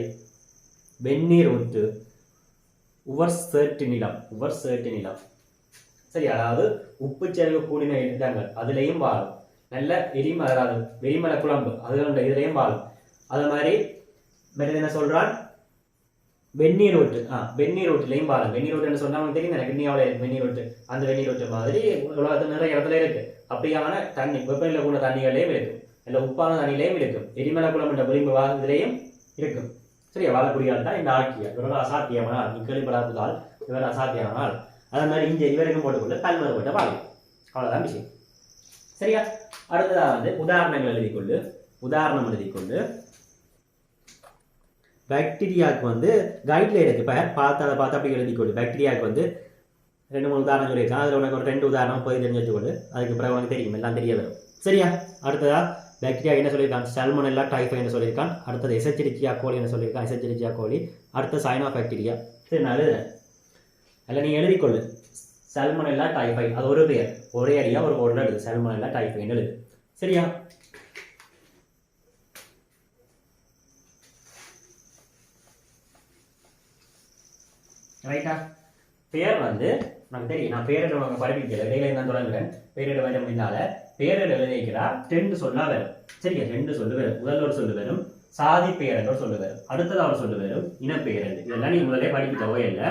வெந்நீர் ஊற்று, உவர் சேட்டு நிலம். சரி, அதாவது உப்பு செறிவு கூடின இடங்கள் அதுலேயும் வாழும். நல்ல எரிமலை குழம்பு அதுகளுடைய இதுலையும் வாழும். அது மாதிரி என்ன சொல்றான், வெந்நீர் ஊற்றுலையும் வாழும். வெந்நீர் ஊற்றுன்னு சொன்னா அவங்க தெரியும், எனக்கு இந்தியாவில் இருக்கு வெந்நீர் ஊற்று. அந்த வெந்நீர் ஊற்று மாதிரி உலகத்தில் நிறைய இடத்துல இருக்கு. அப்படியான தண்ணி வெப்பநிலை கூட தண்ணிகளையும் இருக்கும், இல்லை உப்பான தண்ணியிலையும் இருக்கும். எரிமலை குளம் என்ற விளிம்பு வாகத்திலையும் இருக்கும். சரியா? வாழக்கூடியால் தான் இந்த ஆக்கியா. இவரோட அசாத்தியமானால், நீ கேள்விப்படாததால் இவர் அசாத்தியமானால். அதே மாதிரி இங்கே இவருக்கும் போட்டுக்கொள்ள பல்வேறுபட்ட வாழ்க்கை. அவ்வளோதான் விஷயம். சரியா? அடுத்ததாக வந்து உதாரணம் எழுதிக்கொண்டு பாக்டீரியாவுக்கு வந்து கைட்ல இருக்கு. இப்போ அதை பார்த்து அப்படி எழுதிக்கொள்ளு. பாக்டீரியாவுக்கு வந்து 2-3 உதாரணம் சொல்லியிருக்கான். அதில் உனக்கு ஒரு 2 உதாரணம் போய் தெரிஞ்சு வச்சுக்கொள்ளு. அதுக்கு பிறகு உனக்கு தெரியும், எல்லாம் தெரிய வரும். சரியா? அடுத்ததா பாக்டீரியா என்ன சொல்லியிருக்கான், சால்மோனெல்லா டைஃபாய்டு சொல்லியிருக்கான். அடுத்தது எசெரிச்சியா கோலி என்ன சொல்லியிருக்கான், அடுத்த சைனோபாக்டீரியா. சரி, நான் எழுதுறேன். அதில் நீ எழுதிக்கொள்ளு. சல்மோனெல்லா டைஃபை, அது ஒரு பேர், ஒரே அடியா ஒரு போர்டில் எழுது, சல்மோனெல்லா டைஃபைன்னு எழுது. சரியா? ரைட்டா? பேர் வந்து நமக்கு தெரியும், நான் பேரிட படிப்பிக்கல, இடையில தான் தொடங்குறேன். பேரிட வேண்டும் முன்னால பேரிட எழுதிக்கிறா 2 சொல்லா வரும். சரியா? 2 சொல்லு வரும். முதல்ல ஒரு சொல்லு வரும், சாதி பேரன்ற சொல்லு வரும். அடுத்தது அவர் சொல்லு வரும், இனப்பேரண்டு. இதெல்லாம் நீ முதலே படிக்கவே இல்லை,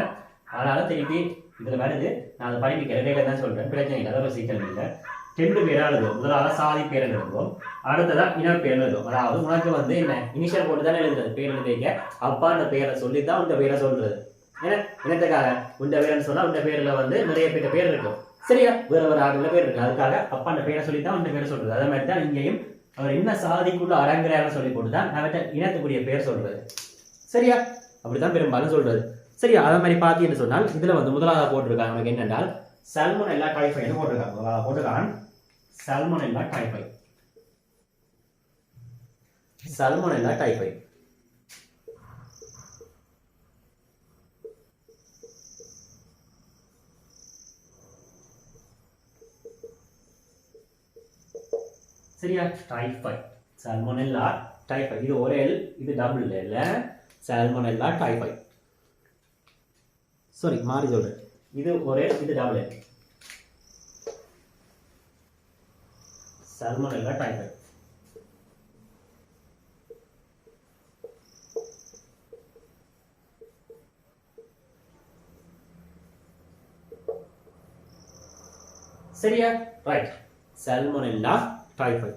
அதனால திருப்பி இதுல வருது. நான் அதை படிப்பிக்கிறேன், இடையில தான் சொல்றேன், பிரச்சனை இல்லை, அதாவது சிக்கல் இல்லை. 2 பேரா எழுதுவோம். முதலாவது சாதி பேரன் எழுதுவோம், அடுத்ததா இனப்பேரன் எழுதுவோம். அதாவது உனக்கு வந்து என்ன இனிஷியல் போட்டு தானே எழுதுறது. பேர் எழுதிக்க அப்பா அந்த பேரை சொல்லித்தான் உங்க பேரை சொல்றது. ஏன்னா இனத்துக்காக உண்ட பேரன்னு சொன்னா உண்ட பேர்ல வந்து நிறைய பேர் இருக்கும். சரியா? வேற வேற ஆளுல பேர் இருக்கு, அதுக்காக அப்பா அந்த பேரை சொல்லித்தான் உண்ட பேரை சொல்றது. அதே மாதிரி தான் இங்கேயும் அவர் என்ன சாதிக்குள்ள அடங்குறாருன்னு சொல்லி போட்டுதான் அவர்கிட்ட இனத்துக்குரிய பேர் சொல்றது. சரியா? அப்படித்தான் பெரும்பாலும் சொல்றது. சரியா? அதே மாதிரி பார்த்தீங்கன்னு சொன்னால் இதுல வந்து முதலாவது போட்டிருக்காங்க நமக்கு என்னென்றால் சல்மோனெல்லா டைஃபைன்னு போட்டிருக்காங்க. போட்டிருக்கான் சல்மோனெல்லா டைஃபை. சல்மோனெல்லா டைஃபை. சரியா? டைஃபை, சல்மோனெல்லா டைஃபை. இது ஒரு எல், இது டபுள் எல். சல்மோனெல்லா டைஃபை. சாரி, மாறி சொல்றேன். இது ஒரு எல், இது டபுள் எல். சல்மோனெல்லா டைஃபை. சரியா? ரைட். சல்மோனெல்லா டைஃபை.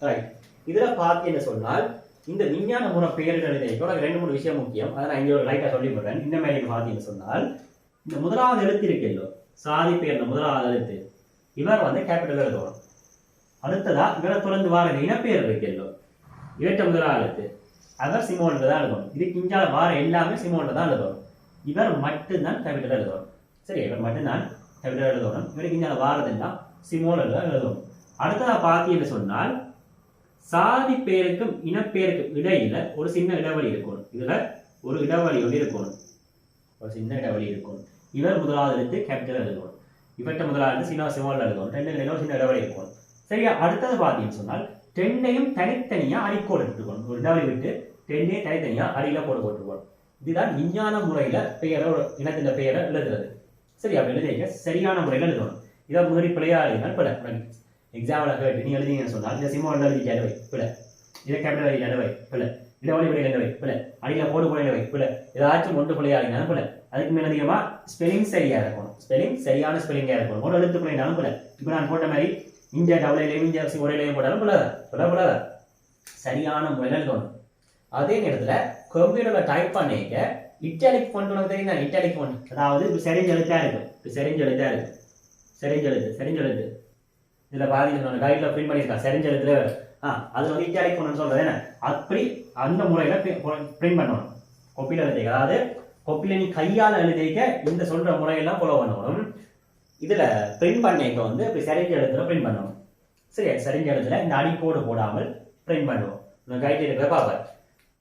ரைட். இதுல பார்த்தீங்க சொன்னால் இந்த விஞ்ஞான முறை பேரிடர் உனக்கு 2-3 விஷயம் முக்கியம். அதை நான் இங்க ஒரு லைட்டா சொல்லி போடுறேன். இந்த மாதிரி பார்த்தீங்கன்னு சொன்னால் இந்த முதலாவது எழுத்து இருக்கல்லோ, சாதி பேர்ல முதலாவது எழுத்து, இவர் வந்து கேபிட்டல் எழுதணும். அடுத்ததா இவரை தொடர்ந்து வார இனப்பேர் இருக்கல்லோ, இவற்ற முதலாவது எழுத்து, அவர் சிமோன்ல தான் எழுதணும். இதுக்கு இஞ்சால வார எல்லாமே சிமோன்ல தான் எழுதணும். இவர் மட்டும்தான் கேபிட்டல் எழுதணும். சரி, இவர் மட்டும்தான் கேபிட்டல் எழுதணும். இவருக்கு இஞ்சால வாரதெல்லாம் சிமோன்ல தான் எழுதணும். அடுத்ததா பார்த்தீங்கன்னு சொன்னால் சாதி பேருக்கும் இனப்பேருக்கும் இடையில ஒரு சின்ன இடைவெளி இருக்கணும். இதுல ஒரு இடைவெளி ஒன்று இருக்கணும், ஒரு சின்ன இடைவெளி இருக்கணும். இவர் முதலாவது எழுத்து கேபிட்டல் எழுதணும், இவற்ற முதலாவது சிமோன்ல எழுதணும். 2 ஒரு சின்ன இடைவெளி இருக்கணும். சரியா? அடுத்தது பார்த்தீங்கன்னு சொன்னால் 2ஐயும் தனித்தனியா அடிக்கோடு எடுத்துக்கணும். ஒரு இடைவெளி விட்டு 2ஐயும் தனித்தனியா அடியில போட்டுக்கணும். இதுதான் விஞ்ஞான முறையில பெயரை இனத்தின் பெயரை எழுதுறது. சரி, அப்படி எழுதிக்க சரியான முறையில் எழுதணும். இதை மீறி பிள்ளையா எழுதினால் பிள்ளை. எக்ஸாம்பிள் கேட்டு நீ எழுதிங்கன்னு சொன்னால் இந்த சிமோன் எழுதிக்க இடவை பிள்ளை, இதை கேபிட்டல் எழுதி இடவை பிள்ளை, இடவழி விட இடவை பிள்ளை, அடியில் போடு போட இடவை பிள்ளை, ஏதாச்சும் ஒன்று பிள்ளையா எழுதினாலும் பிள்ளை. அதுக்கு மேல அதிகமா ஸ்பெல்லிங் சரியா இருக்கணும். ஸ்பெல்லிங் சரியான ஸ்பெல்லிங்கா இருக்கணும். ஒரு எழுத்து பிள்ளைனாலும் பிள்ளை. இப்போ நான் போட்ட மாதிரி இஞ்ச டபுளையிலையும் இஞ்ச ஒரையிலையும் போட்டாலும் பிள்ளைதான் சரியான முறையில் எழுதணும். அதே நேரத்துல கம்ப்யூட்டர்ல டைப் பண்ணிக்க இட்டாலிக் ஃபண்ட் உனக்கு தெரியும். இட்டாலிக் ஃபண்ட் அதாவது செறிஞ்ச எழுத்தா இருக்கும். செறிஞ்ச எழுத்தா இருக்கு. செறிஞ்ச எழுத்து இதுல பாத்தீங்கன்னா கைட்ல பிரிண்ட் பண்ணிருக்கா. செறிஞ்ச எழுத்துல அது வந்து இட்டாலிக் ஃபண்ட் சொல்றது என்ன, அப்படி அந்த முறையில பிரிண்ட் பண்ணணும். கொப்பில எழுதிக்க, அதாவது கொப்பில நீ கையால எழுதிக்க இந்த சொல்ற முறையெல்லாம் ஃபாலோ பண்ணணும். இதுல பிரிண்ட் பண்ணிக்க வந்து இப்படி செறிஞ்ச எழுத்துல பிரிண்ட் பண்ணணும். சரியா? செறிஞ்ச எழுத்துல இந்த அடிக்கோடு போடாமல் பிரிண்ட் பண்ணுவோம். கைட்ல இருக்கிற பாப்பா.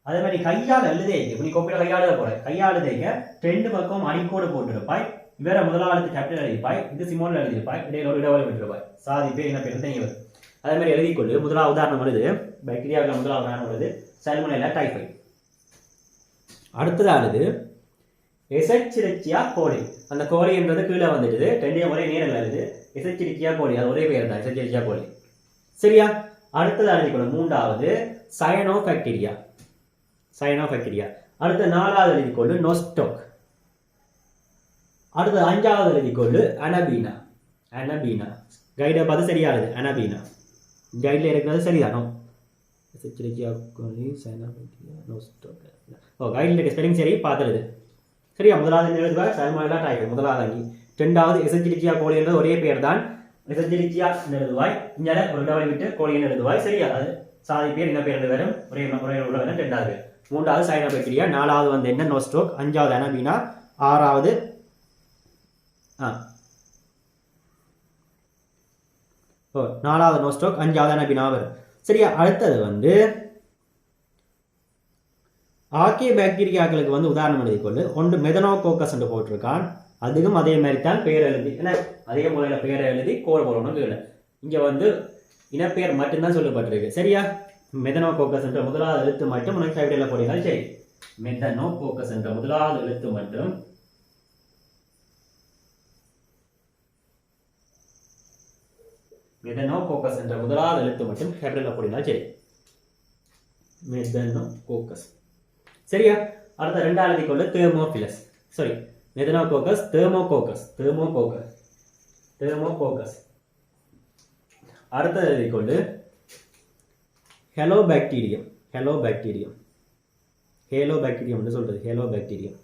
அதே மாதிரி கையால் எழுதிக்க, நீ கொப்பில கையால் போற, கையால் எழுதிக்க 2 பக்கம் அடிக்கோடு போட்டிருப்பாய். இவர முதலாவது கேபிட்டல் எழுதிப்பாய், இது சிமோன்ல எழுதிப்பாய், இடையில ஒரு இடவெளி விட்டுருப்பாய். சாதி பேர் என்ன பேர் தனி வரும். அதே மாதிரி எழுதிக்கொண்டு முதலாவது உதாரணம் வருது, பாக்டீரியாவில் முதலாவது உதாரணம் வருது சல்மோனெல்லா டைஃபை. அடுத்ததானது எசெரிச்சியா கோழி. அந்த கோழின்றது கீழே வந்துடுது, 2 ஒரே நேரில் எழுது. எசெரிச்சியா கோழி, அது ஒரே பேர் தான், எசெரிச்சியா கோழி. சரியா? அடுத்தது எழுதிக்கொள்ளும் மூன்றாவது சயனோபாக்டீரியா. அடுத்த 4வது எழுதிக்கொண்டு நோஸ்டோக். அடுத்து 5வது எழுதிக்கொண்டு அனபீனா. கைடை பார்த்து சரியாகுது. அனபீனா கைட்ல இருக்கிறது சரிதானோ? கைட்ல இருக்க ஸ்பெல்லிங் சரி பார்த்துருது. சரியா? முதலாவது எழுதுவா சல்மோனெல்லா டைஃபை முதலாவது அங்கி. 2வது எசெரிச்சியா கோழி என்ற ஒரே பேர் தான், எசெரிச்சியா எழுதுவாய். இங்கே ஒரு இடவெளி விட்டு கோழின்னு எழுதுவாய். சரியா? அது சாதி பேர் என்ன பேர் வரும், ஒரே உள்ள வரும். 2வது பேர். 3வது சயனோபாக்டீரியா. 4வது வந்து என்ன நோஸ்டோக். 5வது அனபீனா. 6வது 4வது நோஸ்டோக். 5வது அனபீனா வரும். சரியா? அடுத்தது வந்து ஆக்கிய பாக்டீரியாக்களுக்கு வந்து உதாரணம் எழுதிக்கொண்டு ஒன்று மெதனோகோக்கஸ் என்று போட்டிருக்கான். அதுவும் அதே மாதிரி தான் பெயர் எழுதி ஏன்னா அதே முறையில் பெயரை எழுதி கோல் போடணும் இல்லை. இங்கே வந்து இனப்பெயர் மட்டும்தான் சொல்லப்பட்டிருக்கு. சரியா? மெதனோகோக்கஸ் என்ற முதலாவது எழுத்து மட்டும் உனக்கு கைவிடையில் போடுங்கள். சரி, மெதனோகோக்கஸ் என்ற முதலாவது எழுத்து மட்டும் மெதனோகோக்கஸ் என்ற முதலாவது எழுத்து மட்டும் கேபிட்டலில் போடினால் சரி. மெதனோகோக்கஸ். சரியா? அடுத்த ரெண்டாவது கொண்டு தேர்மோபிலஸ். சாரி, மெதனோகோக்கஸ், தேர்மோகோக்கஸ், தேர்மோகோக்கஸ், தேர்மோகோக்கஸ். அடுத்த எழுதி கொண்டு ஹெலோபாக்டீரியம், ஹெலோபாக்டீரியம், ஹேலோபாக்டீரியம் என்று சொல்றது, ஹேலோபாக்டீரியம்.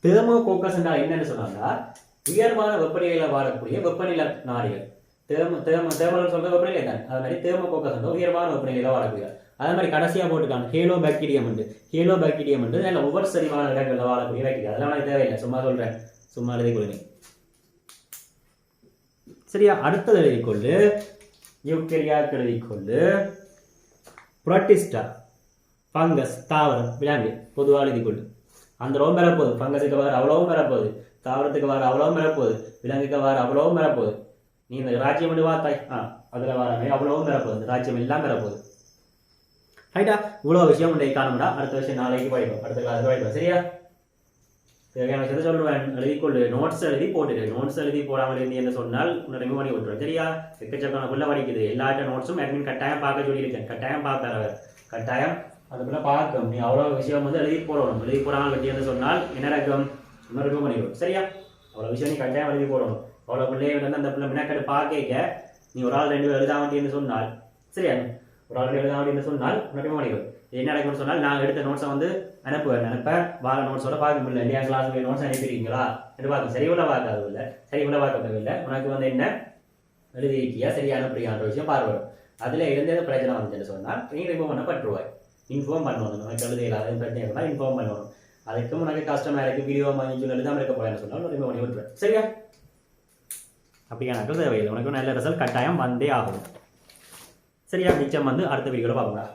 தேர்மோகோக்கஸ் என்றால் என்னன்னு சொன்னாங்கன்னா உயர்வான வெப்பநிலையில வாழக்கூடிய வெப்பநிலை நாடிகள். தேர்மல் சொல்ற வெப்பநிலை தான். அது மாதிரி தேர்மோகோக்கஸ் உயர்வான வெப்பநிலையில வாழக்கூடிய. அதே மாதிரி கடைசியா போட்டுக்காங்க ஹேலோபாக்டீரியம் உண்டு. ஹேலோபாக்டீரியம் உண்டு நல்ல ஒவ்வொரு சரிவான இடங்களில் வாழக்கூடிய பாக்டீரியா. அதெல்லாம் எனக்கு தேவையில்லை, சும்மா சொல்றேன், சும்மா எழுதி கொள்ளுங்க. சரியா? அடுத்தது எழுதிக்கொண்டு யூக்கரியாக்கள் எழுதிக்கொண்டு புரோட்டிஸ்டா, ஃபங்கஸ், தாவரம், விலங்கு பொதுவாக எழுதிக்கொண்டு அந்த ரோம் பெறப்போகுது. ஃபங்கஸுக்கு வர அவ்வளவும் பெறப்போகுது, தாவரத்துக்கு வர அவ்வளவும் பெறப்போகுது, விலங்குக்கு வர அவ்வளவும் பெறப்போகுது. நீ இந்த ராஜ்யம் வந்து பார்த்தாய், அதில் வர அவ்வளவும் பெறப்போகுது, ராஜ்யம் எல்லாம் பெறப்போகுது. ரைட்டா? இவ்வளோ விஷயம் உண்டை காணும்டா. அடுத்த விஷயம் நாளைக்கு படிப்போம், அடுத்த கிளாஸ் படிப்போம். சரியா? தேவையான விஷயத்தை சொல்லுவேன், எழுதிக்கொள்ளு. நோட்ஸ் எழுதி போட்டுரு. நோட்ஸ் எழுதி போடாமல் இருந்து என்ன சொன்னால் உன்னை ரிமூவ் பண்ணி விட்டுருவேன். சரியா? எக்கச்சக்கான புள்ள படிக்குது. எல்லாட்ட நோட்ஸும் அட்மின் கட்டாயம் பார்க்க சொல்லியிருக்கேன். கட்டாயம் பார்ப்பார் அவர், கட்டாயம் அதுக்குள்ள பார்க்கும். நீ அவ்வளோ விஷயம் வந்து எழுதி போடணும். எழுதி போடாமல் வெட்டின்னு சொன்னால் என்ன நடக்கும்? இன்னும் ரிமூவ் பண்ணிடுவோம். சரியா? அவ்வளோ விஷயம் நீ கட்டாயம் எழுதி போடணும். அவ்வளோ பிள்ளைய வந்து அந்த பிள்ளை மினக்கட்டு பார்க்க நீ ஒரு ஆள் ரெண்டு பேர் எழுத வேண்டியன்னு சொன்னால், சரியா, ஒரு ஆள் எழுத வேண்டியன்னு சொன்னால் ரிமூவ் பண்ணிடுவோம். என்ன நடக்கும்னு சொன்னால் நான் எடுத்த நோட்ஸை வந்து அனுப்ப வார நோட்ஸோட பார்க்க முடியல. இல்லையா கிளாஸ் நோட்ஸ் அனுப்பிடுவீங்களா என்று பார்க்க சரி உள்ள பார்க்காது இல்லை, சரி உள்ள பார்க்கவில்லை. உனக்கு வந்து என்ன எழுதியிருக்கியா, சரியா அனுப்புறியான்ற விஷயம் பார்வையும். அதில் இருந்தது பிரச்சனை வந்துச்சுன்னு சொன்னால் நீ ரிமூவ் பண்ணப்பட்டுருவாய். இன்ஃபார்ம் பண்ணணும். உனக்கு எழுத இல்லாத பிரச்சனை இருந்தால் இன்ஃபார்ம் பண்ணணும். அதுக்கும் உனக்கு கஷ்டமாக இருக்குது, வீடியோ மாதிரி சொல்லி எழுதாமல் இருக்க போறேன்னு சொன்னால் ரிமூவ் பண்ணி விட்டுருவேன். சரியா? அப்படியானாக்கள் தேவையில்லை. உனக்கு நல்ல ரிசல்ட் கட்டாயம் வந்தே ஆகணும். சரியா? மிச்சம் வந்து அடுத்த வீடியோவில் பார்க்கலாம்.